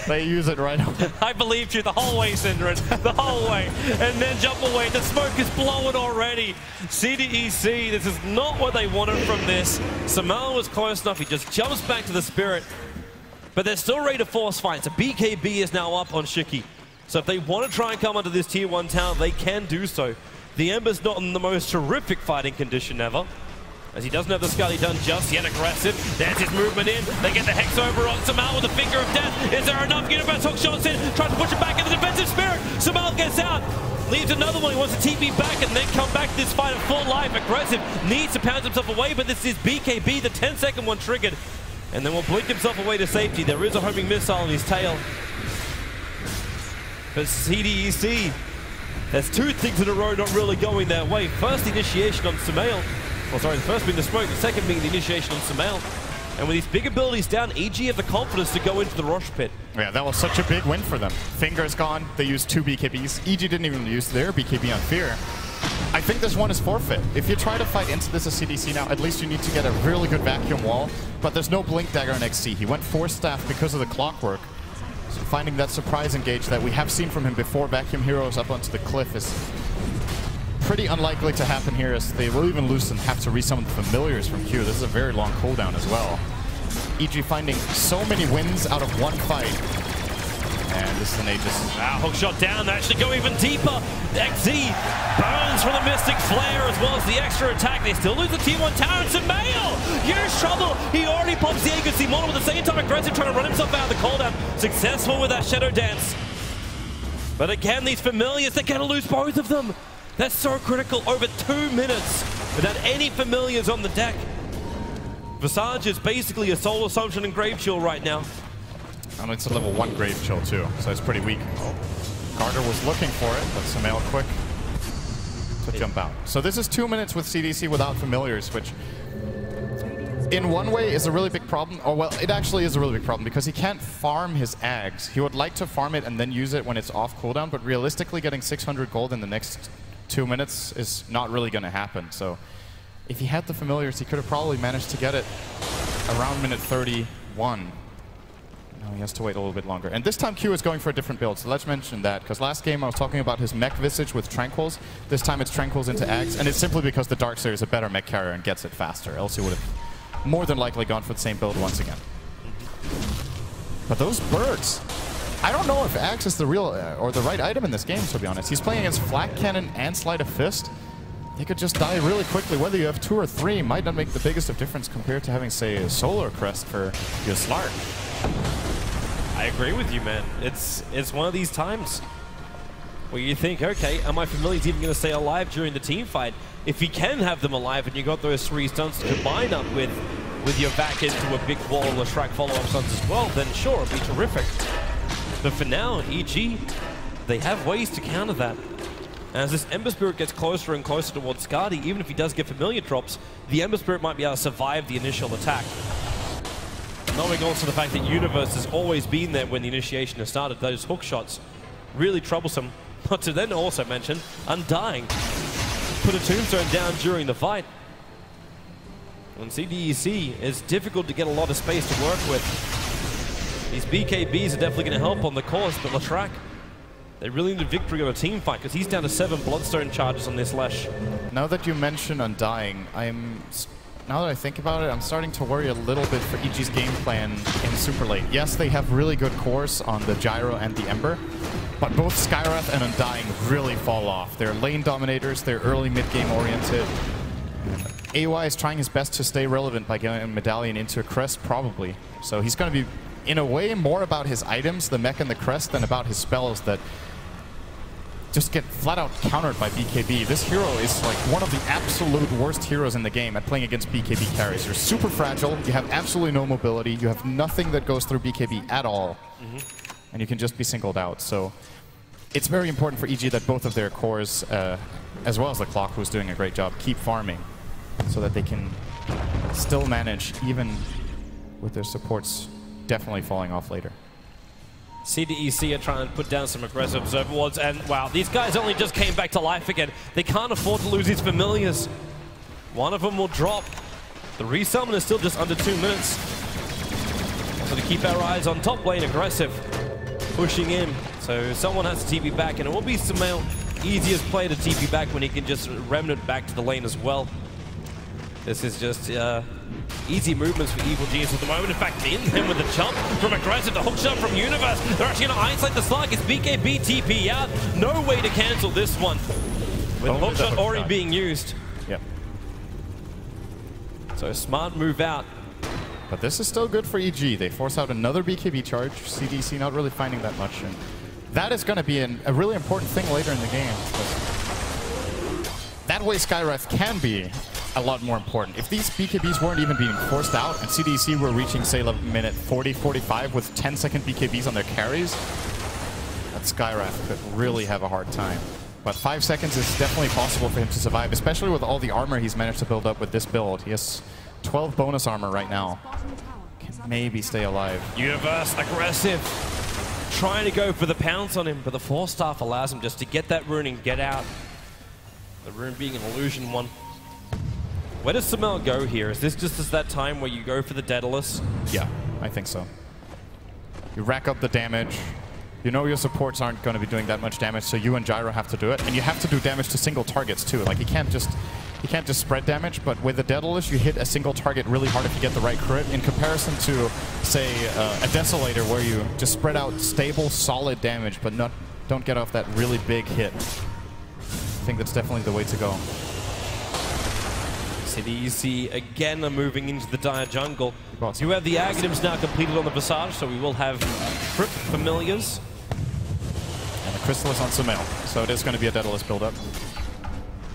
A: they use it right away.
B: I believed you the whole way, Synderen. The whole way. And then jump away. The smoke is blowing already. CDEC, this is not what they wanted from this. Sumail was close enough. He just jumps back to the Spirit. But they're still ready to force fight. So BKB is now up on Shiki. So if they want to try and come onto this tier 1 tower, they can do so. The Ember's not in the most terrific fighting condition ever, as he doesn't have the Scully done just yet. Aggressive. There's his movement in. They get the Hex over on Sumail with the Finger of Death. Is there enough? Universe Hook shots in. Tries to push it back in the defensive Spirit. Sumail gets out. Leaves another one. He wants to TP back and then come back to this fight at full life. Aggressive needs to pound himself away, but this is BKB. The 10-second one triggered. And then will blink himself away to safety. There is a homing missile in his tail. But CDEC, there's 2 things in a row not really going their way. First, the initiation on Sumail. Well, sorry, the first being the smoke, the second being the initiation on Sumail. And with these big abilities down, EG have the confidence to go into the Rosh Pit.
A: Yeah, that was such a big win for them. Finger's gone. They used 2 BKBs. EG didn't even use their BKB on Fear. I think this one is forfeit. If you try to fight into this as CDC now, at least you need to get a really good vacuum wall. But there's no Blink Dagger on XC. He went Force Staff because of the clockwork. So finding that surprise engage that we have seen from him before Vacuum Heroes up onto the cliff is pretty unlikely to happen here, as they will even lose and have to resummon familiars from Q. This is a very long cooldown as well. EG finding so many wins out of one fight. And this is an Aegis.
B: Hook shot down, they actually go even deeper. XZ burns from the Mystic Flare as well as the extra attack. They still lose the T1 tower, and Sumail, here's trouble. He already pops the Aegis model at the same time. Aggressive trying to run himself out of the cooldown. Successful with that Shadow Dance. But again, these familiars, they're going to lose both of them. That's so critical. Over 2 minutes without any familiars on the deck. Visage is basically a Soul Assumption and Grave Chill right now.
A: And it's a level 1 Grave Chill too, so it's pretty weak. Carter was looking for it, but Sumail quick to jump out. So this is 2 minutes with CDC without familiars, which in one way is a really big problem. Oh, well, it actually is a really big problem because he can't farm his Ags. He would like to farm it and then use it when it's off cooldown, but realistically getting 600 gold in the next 2 minutes is not really going to happen. So if he had the familiars, he could have probably managed to get it around minute 31. No, he has to wait a little bit longer. And this time Q is going for a different build, so let's mention that. Because last game I was talking about his mech Visage with Tranquils. This time it's Tranquils into Ags, and it's simply because the Darkseer is a better mech carrier and gets it faster. Else he would have more than likely gone for the same build once again. But those birds, I don't know if Ags is the real or the right item in this game, to be honest. He's playing against Flak Cannon and Sleight of Fist. They could just die really quickly. Whether you have 2 or 3 might not make the biggest of difference compared to having, say, a Solar Crest for your Slark.
B: I agree with you, man. It's one of these times where you think, okay, are my familiars even going to stay alive during the team fight? If you can have them alive and you got those 3 stunts to combine up with your back into a big wall of Leshrac follow-up stunts as well, then sure, it'd be terrific. But for now, EG, they have ways to counter that. As this Ember Spirit gets closer and closer towards Skadi, even if he does get familiar drops, the Ember Spirit might be able to survive the initial attack. Knowing also the fact that Universe has always been there when the initiation has started, those hook shots, really troublesome. But to then also mention, Undying put a tombstone down during the fight. On CDEC, it's difficult to get a lot of space to work with. These BKBs are definitely going to help on the course, but Leshrac, they really need a victory on a team fight because he's down to 7 Bloodstone charges on this Lesh.
A: Now that you mention Undying, now that I think about it, I'm starting to worry a little bit for EG's game plan in Super Late. Yes, they have really good cores on the Gyro and the Ember, but both Skywrath and Undying really fall off. They're lane dominators, they're early mid-game oriented. AY is trying his best to stay relevant by getting a Medallion into a Crest, probably. So he's going to be, in a way, more about his items, the mech and the Crest, than about his spells that just get flat out countered by BKB. This hero is like one of the absolute worst heroes in the game at playing against BKB carries. You're super fragile, you have absolutely no mobility, you have nothing that goes through BKB at all, and you can just be singled out. So it's very important for EG that both of their cores, as well as the Clock, who's doing a great job, keep farming so that they can still manage, even with their supports definitely falling off later.
B: CDEC are trying to put down some aggressive Observer Wards, and wow, these guys only just came back to life again. They can't afford to lose these familiars. One of them will drop. The resummon is still just under 2 minutes. So to keep our eyes on top lane, aggressive, pushing in. So someone has to TP back, and it will be Sumail. Easiest play to TP back when he can just remnant back to the lane as well. This is just easy movements for Evil Genius at the moment. In fact, in him with the jump from aggressive to hook shot from Universe. They're actually going to isolate the Slug. It's BKB TP out. No way to cancel this one. With hook shot already being used.
A: Yep.
B: So smart move out.
A: But this is still good for EG. They force out another BKB charge. CDC not really finding that much. And that is going to be a really important thing later in the game. That way Skywrath can be a lot more important. If these BKBs weren't even being forced out and CDC were reaching, say, minute 40, 45 with 10-second BKBs on their carries, that Skywrath could really have a hard time. But 5 seconds is definitely possible for him to survive, especially with all the armor he's managed to build up with this build. He has 12 bonus armor right now. Can maybe stay alive.
B: Universe aggressive. Trying to go for the pounce on him, but the Force Staff allows him just to get that rune and get out. The rune being an illusion one. Where does Sumail go here? Is this just as that time where you go for the Daedalus?
A: Yeah, I think so. You rack up the damage. You know your supports aren't going to be doing that much damage, so you and Gyro have to do it. And you have to do damage to single targets too. Like he can't You can't just spread damage, but with the Daedalus, you hit a single target really hard if you get the right crit, in comparison to, say, a Desolator, where you just spread out stable, solid damage, but don't get off that really big hit. I think that's definitely the way to go.
B: CDEC again are moving into the Dire jungle. You have the Aghanims now completed on the Visage, so we will have Crypt Familiars.
A: And the Chrysalis on Sumail, so it is going to be a Daedalus build-up.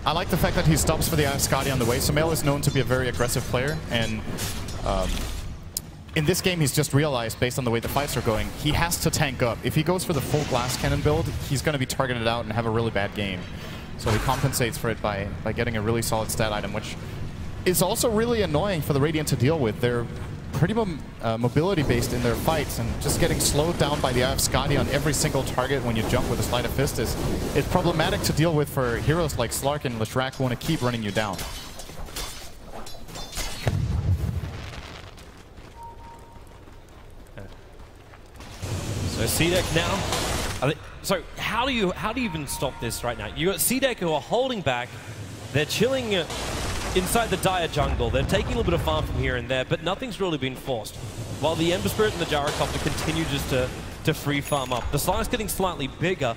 A: I like the fact that he stops for the Skadi on the way. Sumail is known to be a very aggressive player, and in this game he's just realized, based on the way the fights are going, he has to tank up. If he goes for the full Glass Cannon build, he's going to be targeted out and have a really bad game. So he compensates for it by getting a really solid stat item, which is also really annoying for the Radiant to deal with. They're pretty mobility-based in their fights, and just getting slowed down by the Eye of Skadi on every single target when you jump with a Sleight of Fist is problematic to deal with for heroes like Slark and Leshrac who want to keep running you down.
B: So CDEC now. So how do you even stop this right now? You got CDEC who are holding back. They're chilling inside the Dire jungle. They're taking a little bit of farm from here and there, but nothing's really been forced. While the Ember Spirit and the Gyrocopter continue just to free farm up. The Slark's getting slightly bigger,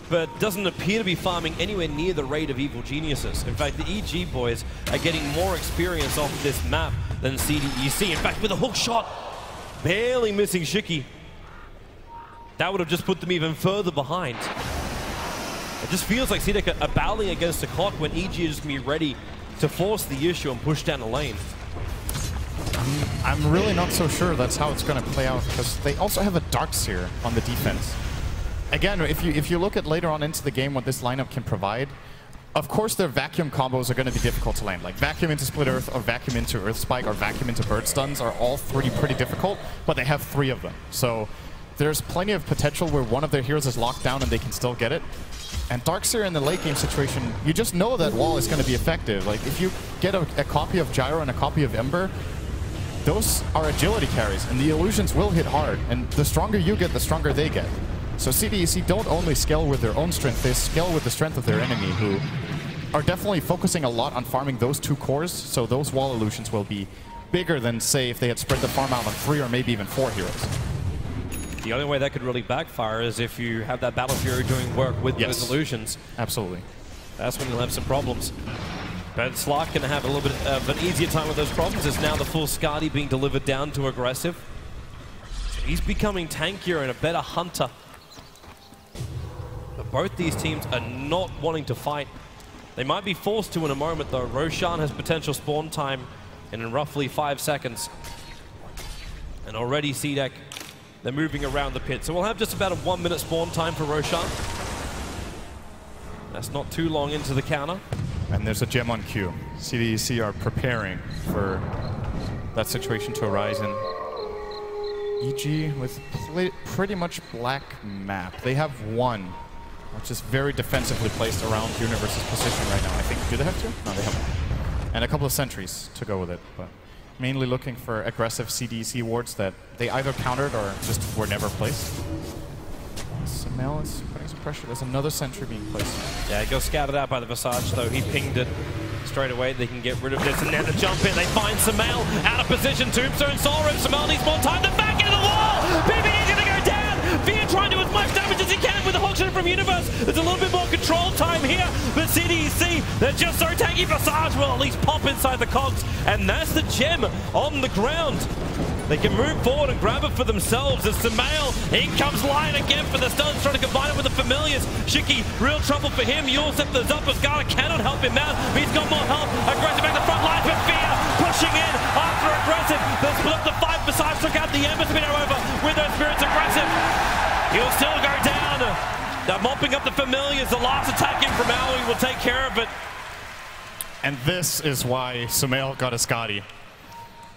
B: but doesn't appear to be farming anywhere near the rate of Evil Geniuses. In fact, the EG boys are getting more experience off of this map than CDEC. In fact, with a hook shot, barely missing Shiki. That would have just put them even further behind. It just feels like CDEC are battling against the clock when EG is going to be ready to force the issue and push down the lane.
A: I'm really not so sure that's how it's going to play out, because they also have a Darkseer on the defense. Again, if you look at later on into the game what this lineup can provide, of course their vacuum combos are going to be difficult to land. Like vacuum into Split Earth, or vacuum into Earth Spike, or vacuum into Bird Stuns are all three pretty difficult, but they have 3 of them. So there's plenty of potential where one of their heroes is locked down and they can still get it. And Darkseer in the late game situation, you just know that wall is going to be effective. Like if you get a copy of Gyro and a copy of Ember, those are agility carries, and the illusions will hit hard. And the stronger you get, the stronger they get. So CDEC don't only scale with their own strength, they scale with the strength of their enemy, who are definitely focusing a lot on farming those 2 cores, so those wall illusions will be bigger than, say, if they had spread the farm out on 3 or maybe even 4 heroes.
B: The only way that could really backfire is if you have that Battle Fury doing work with those illusions.
A: Absolutely.
B: That's when you'll have some problems. But Slark can have a little bit of an easier time with those problems, as now the full Skadi being delivered down to aggressive. So he's becoming tankier and a better hunter. But both these teams are not wanting to fight. They might be forced to in a moment though. Roshan has potential spawn time in roughly 5 seconds. And already CDEC, they're moving around the pit. So we'll have just about a 1-minute spawn time for Roshan. That's not too long into the counter.
A: And there's a gem on Q. CDEC are preparing for that situation to arise. And EG with pretty much black map. They have 1, which is very defensively placed around Universe's position right now. I think, do they have 2? No, they have 1. And a couple of sentries to go with it. But mainly looking for aggressive CDEC wards that they either countered or just were never placed. Sumail is putting some pressure. There's another sentry being placed.
B: Yeah, it got scouted out by the Visage, though. He pinged it straight away. They can get rid of this, and now the jump in. They find Sumail out of position. Tombstone Soul Rip. Sumail needs more time. They're back into the wall. PPD's going to go down. Fear trying to do as much damage as he can with the hook shot from Universe. There's a little bit more control time here, but CDEC, they're just so tanky. Visage will at least pop inside the cogs, and that's the gem on the ground. They can move forward and grab it for themselves as Sumail, in comes Lion again for the stuns, trying to combine it with the Familiars. Shiki, real trouble for him. Yulsep, the Zupasgala cannot help him out. He's got more help. Aggressive back the front lines, but Fear pushing in after aggressive. They split up the 5 besides, took out the Ember Spinner over with those spirits aggressive. He'll still go down. They're mopping up the Familiars. The last attack in from Aoi will take care of it.
A: And this is why Sumail got a Skadi.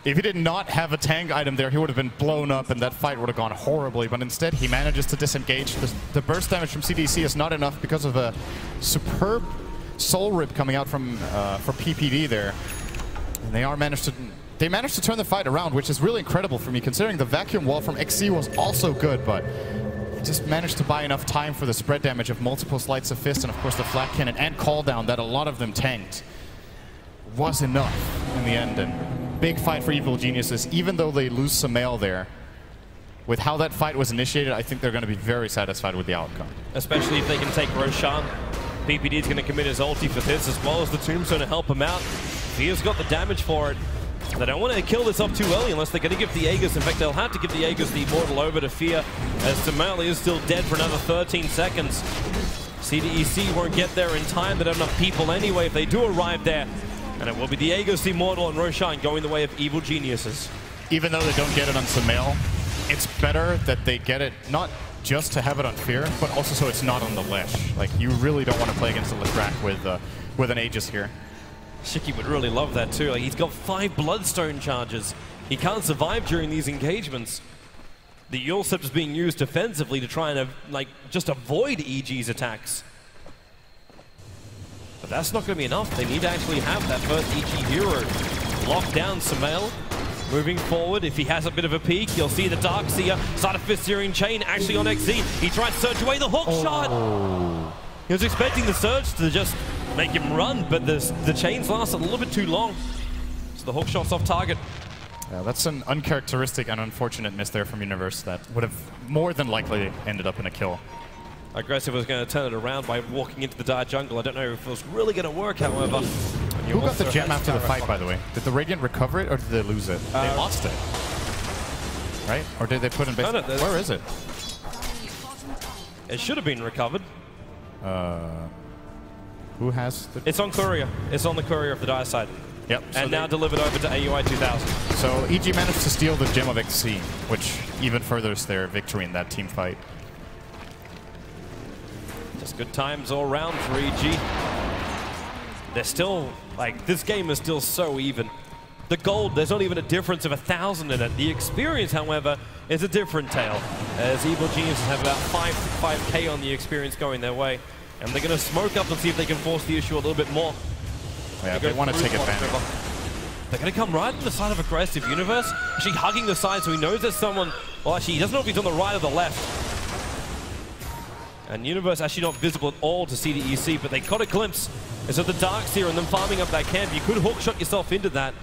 A: If he did not have a tank item there, he would have been blown up and that fight would have gone horribly. But instead, he manages to disengage. The burst damage from CDEC is not enough because of a superb Soul Rip coming out from for PPD there. And they managed to turn the fight around, which is really incredible for me, considering the vacuum wall from XC was also good, but he just managed to buy enough time for the spread damage of multiple Sleights of Fist and of course the Flat Cannon and Call Down that a lot of them tanked. was enough in the end. And big fight for Evil Geniuses, even though they lose Sumail there. With how that fight was initiated, I think they're going to be very satisfied with the outcome.
B: Especially if they can take Roshan. PPD is going to commit his ulti for this, as well as the Tombstone to help him out. Fear's got the damage for it. They don't want to kill this off too early unless they're going to give the Aegis. In fact, they'll have to give the Aegis the Immortal over to Fear, as Sumail is still dead for another 13 seconds. CDEC won't get there in time. They don't have enough people anyway if they do arrive there. And it will be the Aegis, the Immortal, and Roshan going the way of Evil Geniuses.
A: Even though they don't get it on Sumail, it's better that they get it not just to have it on Fear, but also so it's not on the Lesh. Like, you really don't want to play against the Lethrak with an Aegis here.
B: Shiki would really love that too. Like, he's got 5 Bloodstone charges. He can't survive during these engagements. The Eul Scepter is being used defensively to try and just avoid EG's attacks. But that's not going to be enough. They need to actually have that first EG hero lock down Sumail. Moving forward, if he has a bit of a peek, you'll see the Darkseer start a fifth Searing Chain actually on XZ. He tried to surge away the hook shot. He was expecting the surge to just make him run, but the chains last a little bit too long. So the hook shot's off target.
A: Yeah, that's an uncharacteristic and unfortunate miss there from Universe that would have more than likely ended up in a kill.
B: Aggressive was going to turn it around by walking into the Dire jungle. I don't know if it was really going to work, however.
A: Who got the gem after the fight, by the way? Did the Radiant recover it, or did they lose it? They lost it. Right? Or did they put in base?
B: No,
A: where is it?
B: It should have been recovered.
A: Who has the...
B: It's on Courier. It's on the Courier of the Dire side.
A: Yep.
B: And now delivered over to AUI 2000.
A: So EG managed to steal the Gem of XC, which even furthers their victory in that team fight.
B: Just good times all around for EG. They're still, like, this game is still so even. The gold, there's not even a difference of 1,000 in it. The experience, however, is a different tale, as Evil Geniuses have about 5K on the experience going their way. And they're going to smoke up and see if they can force the issue a little bit more.
A: Yeah, they want to take advantage.
B: They're going to come right to the side of Aggressive Universe, actually hugging the side so he knows there's someone. Well, actually, he doesn't know if he's on the right or the left. And Universe actually not visible at all to CDEC, but they got a glimpse. As of the Darkseer and them farming up that camp, you could hook shot yourself into that.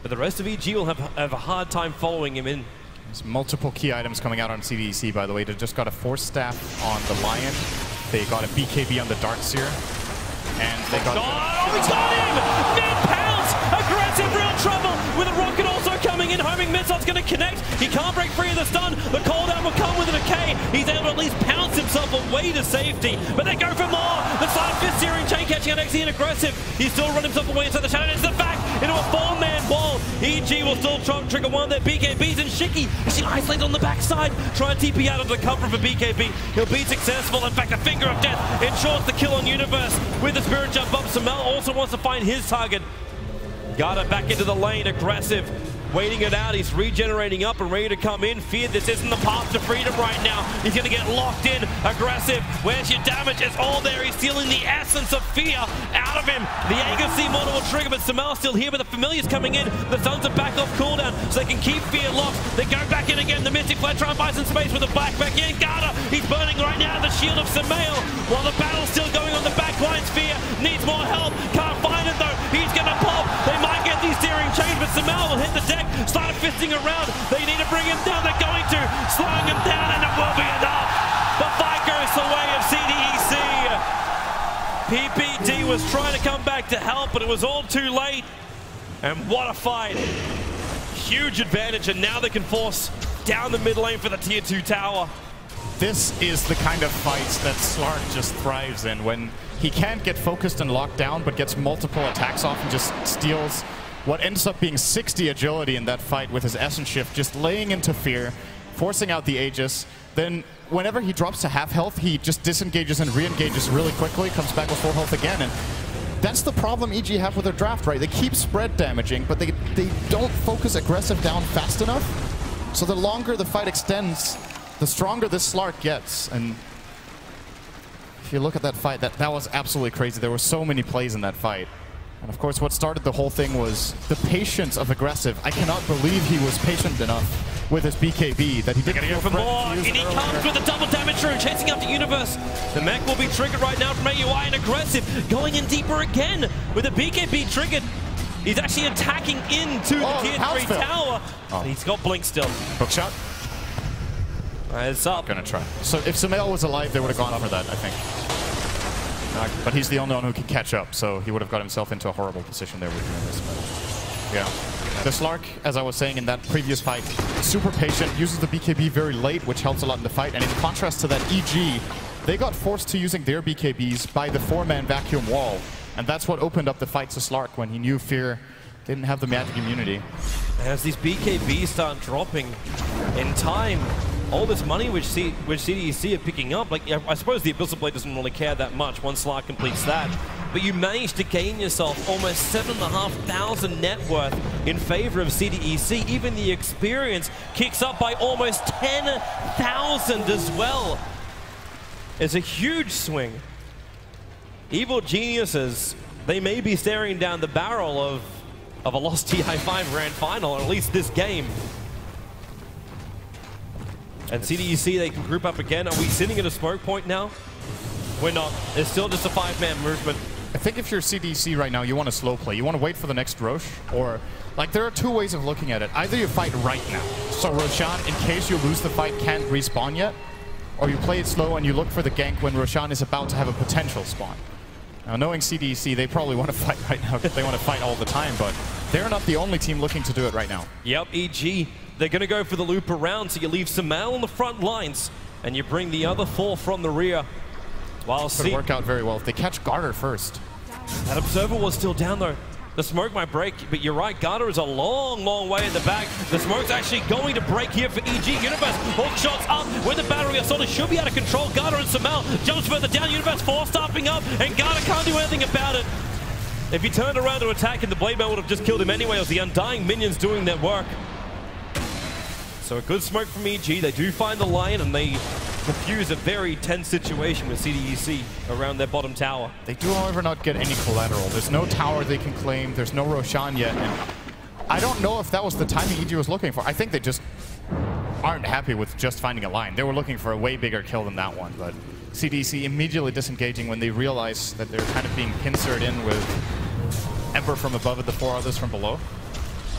B: But the rest of EG will have a hard time following him in.
A: There's multiple key items coming out on CDEC, by the way. They just got a Force Staff on the Lion. They got a BKB on the Darkseer. And they got...
B: Oh, he got him! Mid-pounce! Aggressive, real trouble! With a rocket also coming in, homing missile's going to connect. He can't break free of the stun. The cooldown will come with a decay. He's able to at least pounce himself away to safety. But they go for more! The side fifth Searing Chain catching on XE and Aggressive. He's still run himself away inside the shadow. It's the back into a 4-man wall. EG will still try to trigger one of their BKBs, and Shiki is isolated on the backside. Try and TP out of the cover of a BKB. He'll be successful. In fact, a Finger of Death ensures the kill on Universe. With the Spirit Jump up, Sumail also wants to find his target. Garda back into the lane, Aggressive. Waiting it out, he's regenerating up and ready to come in. Fear, this isn't the path to freedom right now. He's going to get locked in. Aggressive, where's your damage? It's all there. He's stealing the essence of Fear out of him. The Aegis Immortal will trigger, but Sumail's still here, but the Familiar's coming in. The Suns are back off cooldown, so they can keep Fear locked. They go back in again. The Mystic Flare trying to buy some space with the back in. Garda, he's burning right now the shield of Sumail. While the battle's still going on the back lines, Fear needs more help. Can't find it though. He's going to pop. They might get these Searing Chains, but Sumail will hit the deck. Started fisting around. They need to bring him down. They're going to. Slowing him down, and it will be enough. The fight goes the way of CDEC. PPD was trying to come back to help, but it was all too late. And what a fight. Huge advantage, and now they can force down the mid lane for the tier 2 tower.
A: This is the kind of fights that Slark just thrives in, when he can't get focused and locked down, but gets multiple attacks off and just steals what ends up being 60 agility in that fight with his Essence Shift, just laying into Fear, forcing out the Aegis. Then whenever he drops to half health, he just disengages and re-engages really quickly, comes back with full health again. And that's the problem EG have with their draft, right? They keep spread damaging, but they don't focus Aggressive down fast enough. So the longer the fight extends, the stronger this Slark gets. And if you look at that fight, that was absolutely crazy. There were so many plays in that fight. And of course, what started the whole thing was the patience of Aggressive. I cannot believe he was patient enough with his BKB that he didn't
B: go for more. And he comes with a double damage rune, chasing after Universe. The mech will be triggered right now from AUI, and Aggressive going in deeper again with a BKB triggered. He's actually attacking into the tier 3 tower.
A: Oh.
B: He's got Blink still.
A: Hook shot.
B: It's up.
A: Gonna try. So if Sumail was alive, they would have gone for that, I think. But he's the only one who can catch up, so he would have got himself into a horrible position there with doing this. But yeah. The Slark, as I was saying in that previous fight, super patient, uses the BKB very late, which helps a lot in the fight. And in contrast to that, EG, they got forced to using their BKBs by the 4-man vacuum wall. And that's what opened up the fight to Slark when he knew Fear didn't have the magic immunity.
B: As these BKBs start dropping in time, all this money which CDEC are picking up, like I suppose the Abyssal Blade doesn't really care that much once Slark completes that, but you managed to gain yourself almost 7,500 net worth in favor of CDEC. Even the experience kicks up by almost 10,000 as well. It's a huge swing. Evil Geniuses, they may be staring down the barrel of a lost TI5 Grand Final, or at least this game. And CDEC, they can group up again. Are we sitting at a smoke point now? We're not. It's still just a 5-man movement.
A: I think if you're CDC right now, you want to slow play. You want to wait for the next Rosh, or like there are two ways of looking at it. Either you fight right now, so Roshan, in case you lose the fight, can't respawn yet, or you play it slow and you look for the gank when Roshan is about to have a potential spawn. Now, knowing CDC, they probably want to fight right now because they want to fight all the time, but they're not the only team looking to do it right now.
B: Yep, EG, they're going to go for the loop around, so you leave Sumail on the front lines, and you bring the other 4 from the rear. While
A: Could work out very well if they catch Garter first.
B: That Observer was still down, though. The smoke might break, but you're right, Garter is a long, long way in the back. The smoke's actually going to break here for EG. Universe, hook shots up with the battery assault. Should be out of control. Garter and Sumail jumps further down. Universe 4 stopping up, and Garter can't do anything about it. If he turned around to attack, and the Blade Man would have just killed him anyway. It was the Undying minions doing their work. So a good smoke from EG. They do find the Lion, and they confuse a very tense situation with CDEC around their bottom tower.
A: They do, however, not get any collateral. There's no tower they can claim. There's no Roshan yet. And I don't know if that was the timing EG was looking for. I think they just aren't happy with just finding a line. They were looking for a way bigger kill than that one. But CDEC immediately disengaging when they realize that they're kind of being pincered in with Ember from above and the 4 others from below.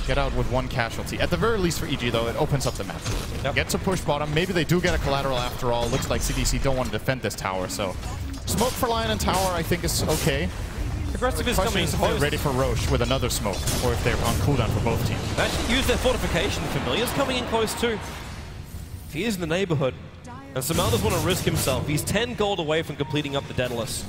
A: Get out with 1 casualty. At the very least for EG, though, it opens up the map. Yep. Gets a push bottom. Maybe they do get a collateral after all. Looks like CDC don't want to defend this tower, so smoke for Lion and tower, I think, is okay.
B: Aggressive is coming
A: if they're ready for Roche with another smoke, or if they're on cooldown for both teams.
B: They actually use their fortification. Familiar's coming in close too. He is in the neighborhood, and Sumail doesn't want to risk himself. He's 10 gold away from completing up the Daedalus.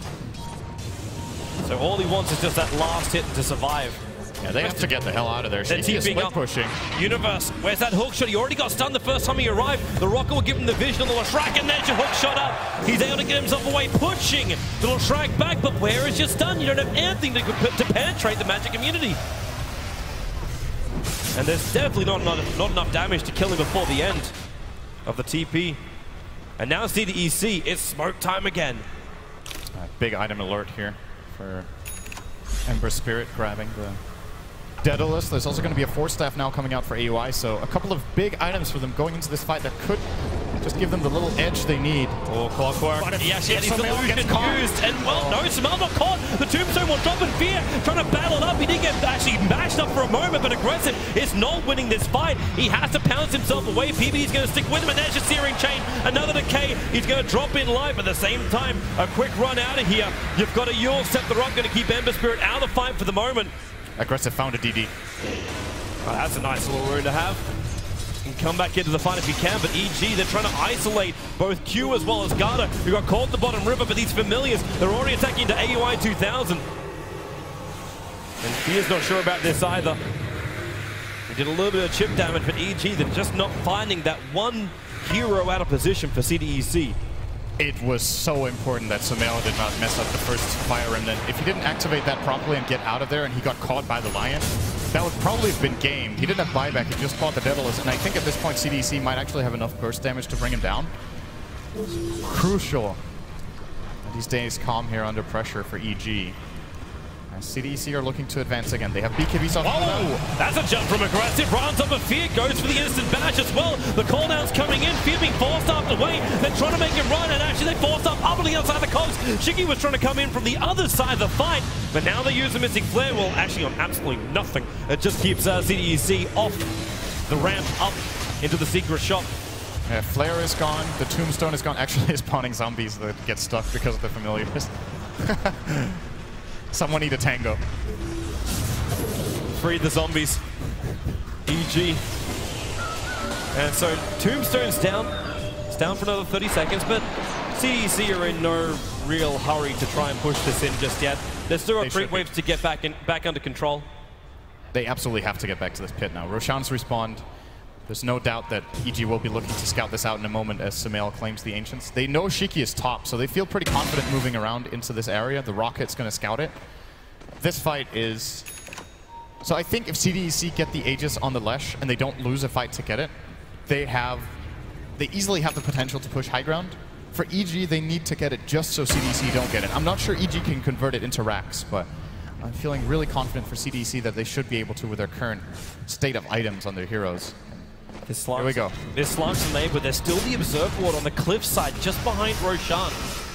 B: So all he wants is just that last hit to survive.
A: Yeah, they have to get the hell out of there.
B: They're TPing up.
A: Pushing.
B: Universe, where's that hook shot? He already got stunned the first time he arrived. The Rocket will give him the vision of the Leshrac, and there's your hook shot up. He's able to get himself away, pushing the Leshrac back, but where is your stun? You don't have anything to penetrate the magic immunity. And there's definitely not enough damage to kill him before the end of the TP. And now CDEC, it's smoke time again.
A: Big item alert here for Ember Spirit grabbing the Daedalus. There's also going to be a Force Staff now coming out for AUI, so a couple of big items for them going into this fight that could just give them the little edge they need.
B: Oh, Clockwork. He actually had his illusion used, and well, no, Sumail not caught. The Tombstone will drop in Fear, trying to battle it up. He did get actually mashed up for a moment, but Aggressive is not winning this fight. He has to pounce himself away. PB's going to stick with him, and there's your Searing Chain. Another decay. He's going to drop in life at the same time. A quick run out of here. You've got a Yule, Set the Rock, going to keep Ember Spirit out of the fight for the moment.
A: Aggressive found a DD.
B: Oh, that's a nice little wound to have. You can come back into the fight if you can, but EG, they're trying to isolate both Q as well as Garter, who got caught at the bottom river, but these Familiars, they're already attacking into AUI 2000. And Fear's not sure about this either. He did a little bit of chip damage, but EG, they're just not finding that one hero out of position for CDEC.
A: It was so important that Sumail did not mess up the first Fire Remnant. If he didn't activate that properly and get out of there and he got caught by the Lion, that would probably have been game. He didn't have buyback, he just caught the Daedalus, and I think at this point CDC might actually have enough burst damage to bring him down. Crucial. These days calm here under pressure for EG. CDEC are looking to advance again. They have BKBs off.
B: Oh, that's a jump from Aggressive. Runs up of Fear, goes for the instant bash as well. The cooldown's coming in. Fear being forced up away. They're trying to make him run, and actually they forced up on the outside of the coast. Shiki was trying to come in from the other side of the fight, but now they use the Mystic Flare. Well, actually on absolutely nothing. It just keeps CDEC off the ramp up into the secret shop.
A: Yeah, Flare is gone. The Tombstone is gone. Actually, it's spawning zombies that get stuck because of the familiars. Someone need a tango.
B: Free the zombies. EG. And so Tombstone's down. It's down for another 30 seconds, but CDEC are in no real hurry to try and push this in just yet. There's still a creep waves to get back under control.
A: They absolutely have to get back to this pit now. Roshan's respawned. There's no doubt that EG will be looking to scout this out in a moment as Sumail claims the Ancients. They know Shiki is top, so they feel pretty confident moving around into this area. The Rocket's going to scout it. This fight is... So I think if CDEC get the Aegis on the Lesh and they don't lose a fight to get it, they easily have the potential to push high ground. For EG, they need to get it just so CDEC don't get it. I'm not sure EG can convert it into racks, but I'm feeling really confident for CDEC that they should be able to with their current state of items on their heroes. Here we go.
B: There's Slunks and Neighbor. There's still the Observe Ward on the cliffside just behind Roshan.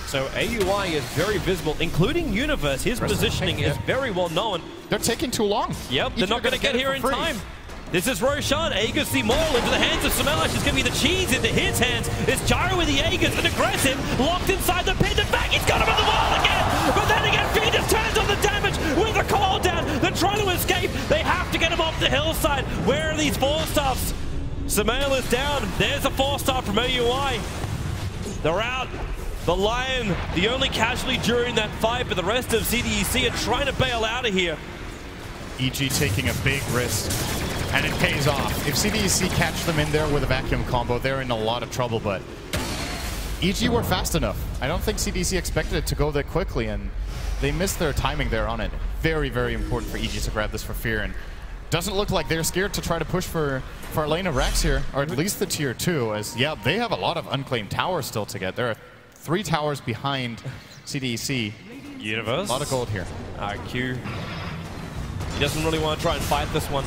B: So AUI is very visible, including Universe. His positioning is very well known.
A: They're taking too long.
B: Yep, they're not going to get here in time. This is Roshan. Aegis Immortal into the hands of Sumail. She's going to be the cheese into his hands. It's Gyro with the Aegis and Aggressive locked inside the pit. In fact, he's got him on the wall again. But then again, Fear just turns on the damage with the call down. They're trying to escape. They have to get him off the hillside. Where are these 4-stars? Sumail is down. There's a 4-star from AUI. They're out. The Lion, the only casualty during that fight, but the rest of CDEC are trying to bail out of here.
A: EG taking a big risk, and it pays off. If CDEC catch them in there with a vacuum combo, they're in a lot of trouble, but EG were fast enough. I don't think CDEC expected it to go that quickly, and they missed their timing there on it. Very, very important for EG to grab this for Fear, and doesn't look like they're scared to try to push for a lane of racks here, or at least the tier 2, as, yeah, they have a lot of unclaimed towers still to get. There are 3 towers behind CDEC.
B: Universe.
A: A lot of gold here.
B: RQ. He doesn't really want to try and fight this one.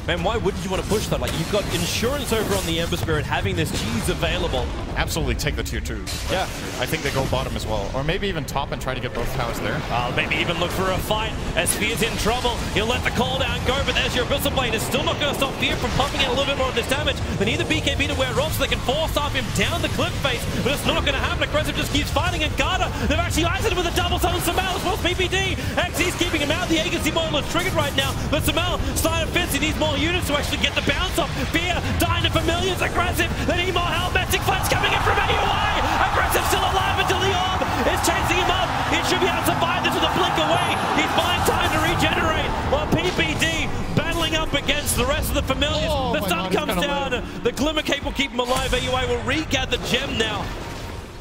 B: Man, why wouldn't you want to push that? Like, you've got insurance over on the Ember Spirit having this cheese available.
A: Absolutely take the tier 2s.
B: Yeah.
A: I think they go bottom as well. Or maybe even top and try to get both towers there.
B: I'll maybe even look for a fight as Fear's in trouble. He'll let the call down go, but there's your Abyssal Blade. It's still not going to stop Fear from pumping in a little bit more of this damage. They need the BKB to wear off so they can force up him down the cliff face, but it's not going to happen. Aggressive just keeps fighting, and Garda, they've actually iced him with a double summon. Sumail as well as PPD. XC's keeping him out. The Aegis Immortal is triggered right now, but Sumail, Slider fits. He needs more units to actually get the bounce off. Fear dying to Familiars. Aggressive, they need more help. Mystic Flash coming in from AUI. Aggressive still alive until the orb is chasing him up. He should be able to survive this with a blink away. He's buying time to regenerate while PPD battling up against the rest of the Familiars. The stun comes down. The Glimmer Cape will keep him alive. AUI will regather Gem now.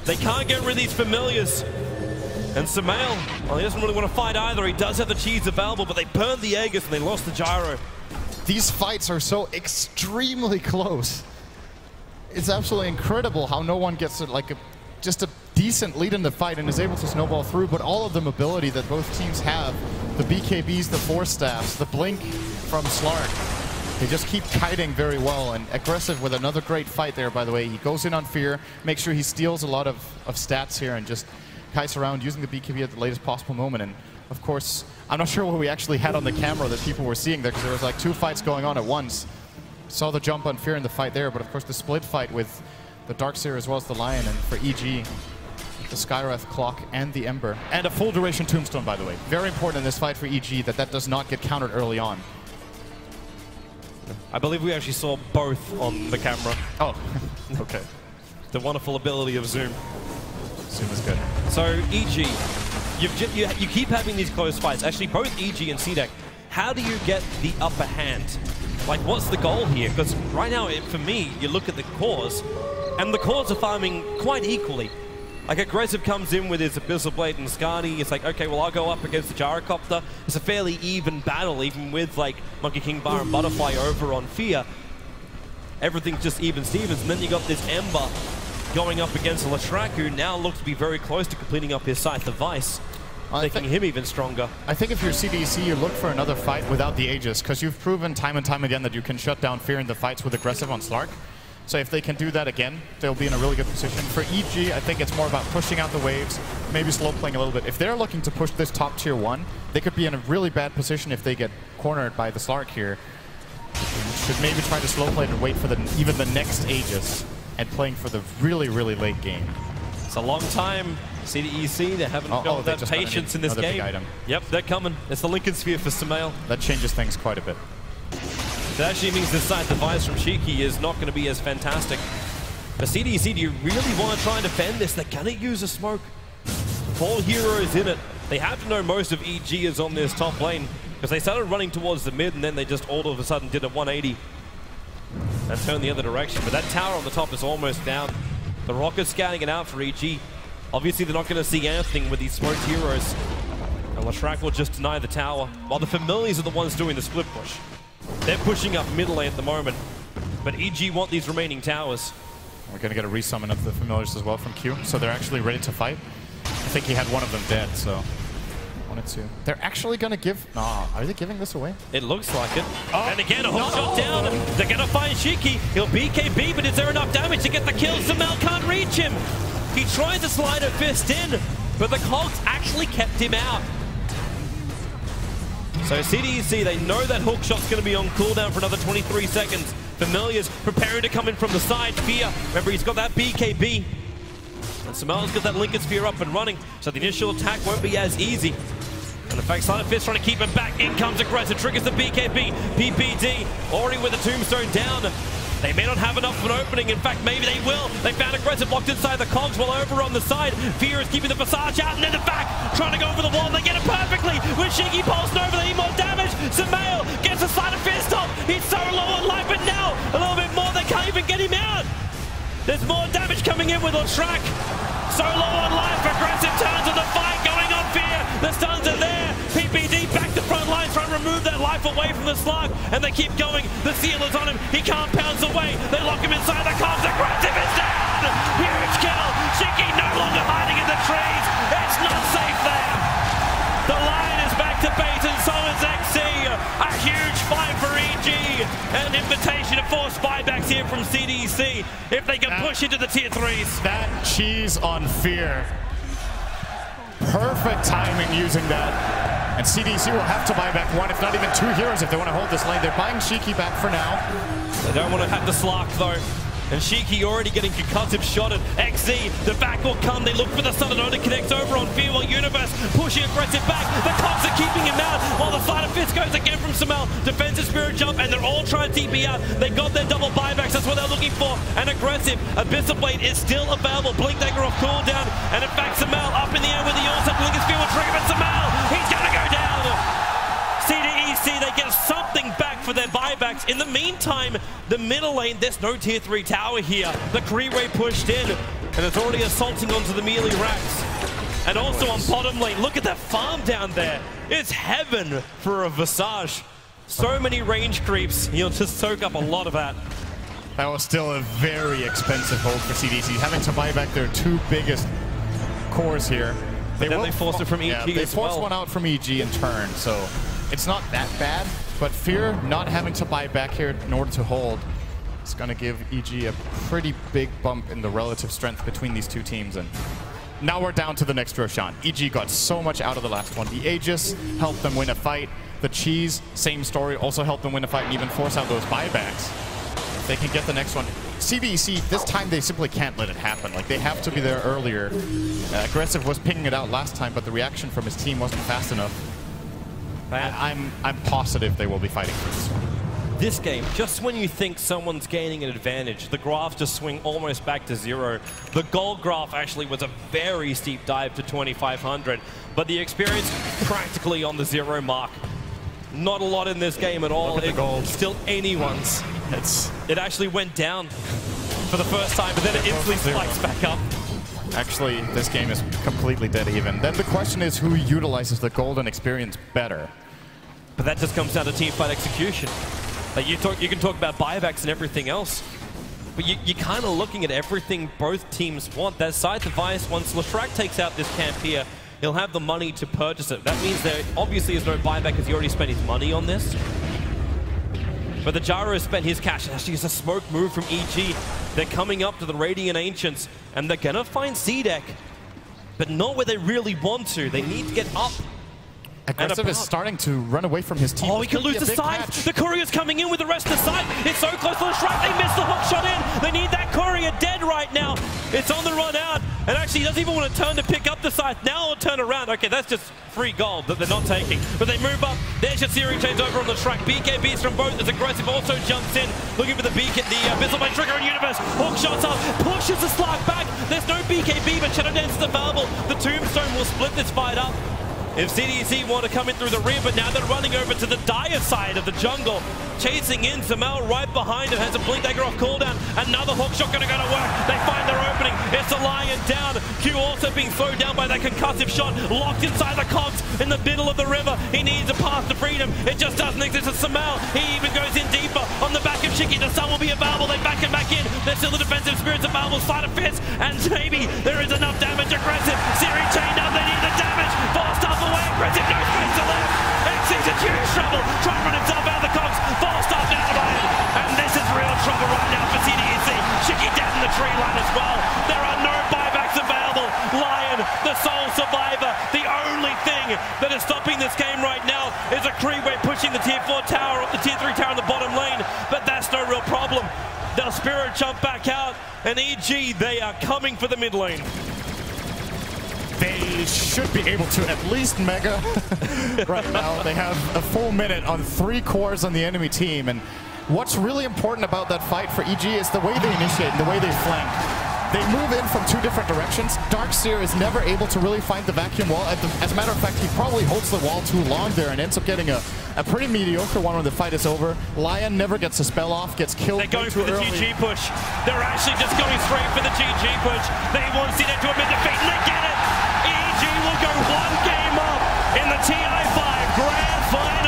B: They can't get rid of these Familiars. And Sumail, well, he doesn't really want to fight either. He does have the cheese available, but they burned the Aegis and they lost the Gyro.
A: These fights are so extremely close. It's absolutely incredible how no one gets just a decent lead in the fight and is able to snowball through, but all of the mobility that both teams have, the BKBs, the 4-staffs, the blink from Slark, they just keep kiting very well, and Aggressive with another great fight there, by the way. He goes in on Fear, makes sure he steals a lot of stats here and just kites around using the BKB at the latest possible moment. And of course, I'm not sure what we actually had on the camera that people were seeing there, because there was like 2 fights going on at once. Saw the jump on Fear in the fight there, but of course the split fight with the Darkseer as well as the Lion, and for EG, the Skywrath Clock and the Ember. And a full duration Tombstone, by the way. Very important in this fight for EG that does not get countered early on.
B: I believe we actually saw both on the camera.
A: Oh, okay.
B: The wonderful ability of Zoom.
A: Zoom is good.
B: So EG, you keep having these close fights. Actually, both EG and CDEC, how do you get the upper hand? Like, what's the goal here? Because right now, for me, you look at the cores, and the cores are farming quite equally. Like, Aggressive comes in with his Abyssal Blade and Skadi. It's like, okay, well, I'll go up against the Gyrocopter. It's a fairly even battle, even with, like, Monkey King Bar and Butterfly over on Fear. Everything's just even Stevens. And then you got this Ember going up against Leshrac, who now looks to be very close to completing up his Scythe of Vice. making him even stronger.
A: I think if you're CDC, you look for another fight without the Aegis, because you've proven time and time again that you can shut down Fear in the fights with aggressive on Slark. So if they can do that again, they'll be in a really good position. For EG, I think it's more about pushing out the waves, maybe slow playing a little bit. If they're looking to push this top tier 1, they could be in a really bad position if they get cornered by the Slark here. Should maybe try to slow play and wait for even the next Aegis and playing for the really, really late game.
B: It's a long time, CDEC. They haven't built that patience in this game.
A: Item.
B: Yep, they're coming. It's the Linken Sphere for Sumail.
A: That changes things quite a bit.
B: That actually means this side device from Shiki is not going to be as fantastic. But CDEC, do you really want to try and defend this? They're going to use a smoke. 4 heroes in it. They have to know most of EG is on this top lane, because they started running towards the mid and then they just all of a sudden did a 180 and turned the other direction. But that tower on the top is almost down. The Rocket's scouting it out for EG. Obviously, they're not going to see anything with these smoked heroes. And Leshrac will just deny the tower, while the Familiars are the ones doing the split push. They're pushing up middle lane at the moment, but EG want these remaining towers.
A: We're going to get a resummon of the Familiars as well from Q, so they're actually ready to fight. I think he had one of them dead, so... 1 and 2. They're actually going to give... Nah, are they giving this away?
B: It looks like it. Oh, and again, a hook shot down. They're going to find Shiki. He'll BKB, but is there enough damage to get the kill? Sumail can't reach him. He tried to slide a fist in, but the Cogs actually kept him out. So CDEC, they know that hook shot's going to be on cooldown for another 23 seconds. Familiars preparing to come in from the side. Fear, remember, he's got that BKB. And Sumail's got that Linken Sphere up and running, so the initial attack won't be as easy. And in fact, Silent Fist trying to keep him back. In comes aggressive, triggers the BKB. PPD already with the Tombstone down. They may not have enough of an opening. In fact, maybe they will. They found aggressive locked inside the Cogs, while over on the side. Fear is keeping the Visage out, and in the back, trying to go over the wall. And they get it perfectly. With Shiki pulsing over, they need more damage. Sumail gets a Silent Fist off. He's so low on life, but now a little bit more. They can't even get him out. There's more damage coming in with Leshrac. So low on life. Aggressive turns of the fight going on Fear. The stuns are there. PPD back to front line, trying to remove that life away from the Slug, and they keep going. The seal is on him. He can't pounce away. They lock him inside the Cogs. Aggressive is down. Huge kill. Shiki no longer hiding in the trees. It's not safe there. The line is back to base, and so is XC. A huge fight for EG. An invitation to force buybacks here from CDC if they can push into the tier 3s.
A: That cheese on Fear. Perfect timing using that. And CDC will have to buy back 1, if not even 2 heroes if they want to hold this lane. They're buying Shiki back for now.
B: They don't want to have the Slark though. And Shiki already getting concussive shotted. XZ, the back will come. They look for the Sudden Oda, connects over on Fear, while Universe pushing aggressive back. The Cogs are keeping him out, while the Silent Fist goes again from Sumail. Defensive Spirit jump, and they're all trying to TP out. They got their double buybacks, that's what they're looking for. And aggressive, Abyssal Blade is still available. Blink Dagger off cooldown, and in fact Sumail up in the air with the Orsa. Linken Sphere will trigger, but Sumail, he's gonna go down. CDEC, they get something back for their buybacks. In the meantime, the middle lane, there's no tier 3 tower here. The Creeway pushed in, and it's already assaulting onto the melee racks. And also on bottom lane, look at that farm down there. It's heaven for a Visage. So many range creeps, you'll just soak up a lot of that.
A: That was still a very expensive hold for CDC, having to buy back their 2 biggest cores here.
B: They forced it from EG as well.
A: They forced one out from EG in turn, so it's not that bad. But Fear not having to buy back here in order to hold, it's going to give EG a pretty big bump in the relative strength between these 2 teams. And now we're down to the next Roshan. EG got so much out of the last one. The Aegis helped them win a fight. The Cheese, same story, also helped them win a fight and even force out those buybacks. If they can get the next one. CDEC, this time they simply can't let it happen. Like, they have to be there earlier. Aggressive was pinging it out last time, but the reaction from his team wasn't fast enough. I'm positive they will be fighting for this one.
B: This game, just when you think someone's gaining an advantage, the graphs just swing almost back to 0. The gold graph actually was a very steep dive to 2,500, but the experience practically on the 0 mark. Not a lot in this game at all. It's still anyone's. It actually went down for the first time, but then it instantly spikes back up.
A: Actually, this game is completely dead even. Then the question is who utilizes the golden experience better.
B: But that just comes down to teamfight execution. Like you can talk about buybacks and everything else, but you're kind of looking at everything both teams want. That side device, once Leshrac takes out this camp here, he'll have the money to purchase it. That means there obviously is no buyback because he already spent his money on this. But the Jaro has spent his cash. Actually, it's a smoke move from EG. They're coming up to the Radiant Ancients, and they're going to find C-Deck, but not where they really want to. They need to get up.
A: Aggressive is starting to run away from his team.
B: Oh, he could lose the side. The Courier's coming in with the rest of the side. It's so close to the Shrike. They missed the hook shot in. They need that Courier dead right now. It's on the run out. And actually, he doesn't even want to turn to pick up the side. Now he'll turn around. Okay, that's just free gold that they're not taking. But they move up. There's your Searing Chains over on the Shrike. BKBs from both as Aggressive also jumps in, looking for the beacon. The Abyssal by Trigger and Universe. Hook shots up. Pushes the Slark back. There's no BKB, but Shadow Dance is available. The Tombstone will split this fight up. If CDC want to come in through the rear, but now they're running over to the Dire side of the jungle. Chasing in, Sumail right behind him, has a Blink Dagger off cooldown. Another hook shot going to work. They find their opening. It's a Lion down. Q also being slowed down by that concussive shot. Locked inside the cogs in the middle of the river. He needs a path to freedom. It just doesn't exist. It's Sumail. He even goes in deeper on the back of Shiki. The sun will be available. They back him back in. There's still the defensive spirits available. Sleight of Fist. And maybe there is enough damage. Aggressive. Searing Chain down. They need the damage. Fast up away. Aggressive. No space to left. Xyz in huge trouble. Trying to run himself out of the cogs. Fast up down the lane. And this is real trouble right now for CDEC. Shiki dead in the tree line as well. There are no buybacks available. Lion, the sole survivor. The only thing that is stopping this game right now is a Creeway pushing the tier 4 tower, the tier 3 tower in the bottom lane. But that's no real problem. They'll Spirit jump back out. And EG, they are coming for the mid lane.
A: They should be able to at least Mega right now. They have a full minute on 3 cores on the enemy team. And what's really important about that fight for EG is the way they initiate, the way they flank. They move in from 2 different directions. Darkseer is never able to really find the vacuum wall. As a matter of fact, he probably holds the wall too long there and ends up getting a pretty mediocre one when the fight is over. Lion never gets a spell off, gets killed.
B: They're going for the GG push. They're actually just going straight for the GG push. They want to see that to a mid-defeat, and they get it! EG will go 1 game up in the TI5 Grand Final.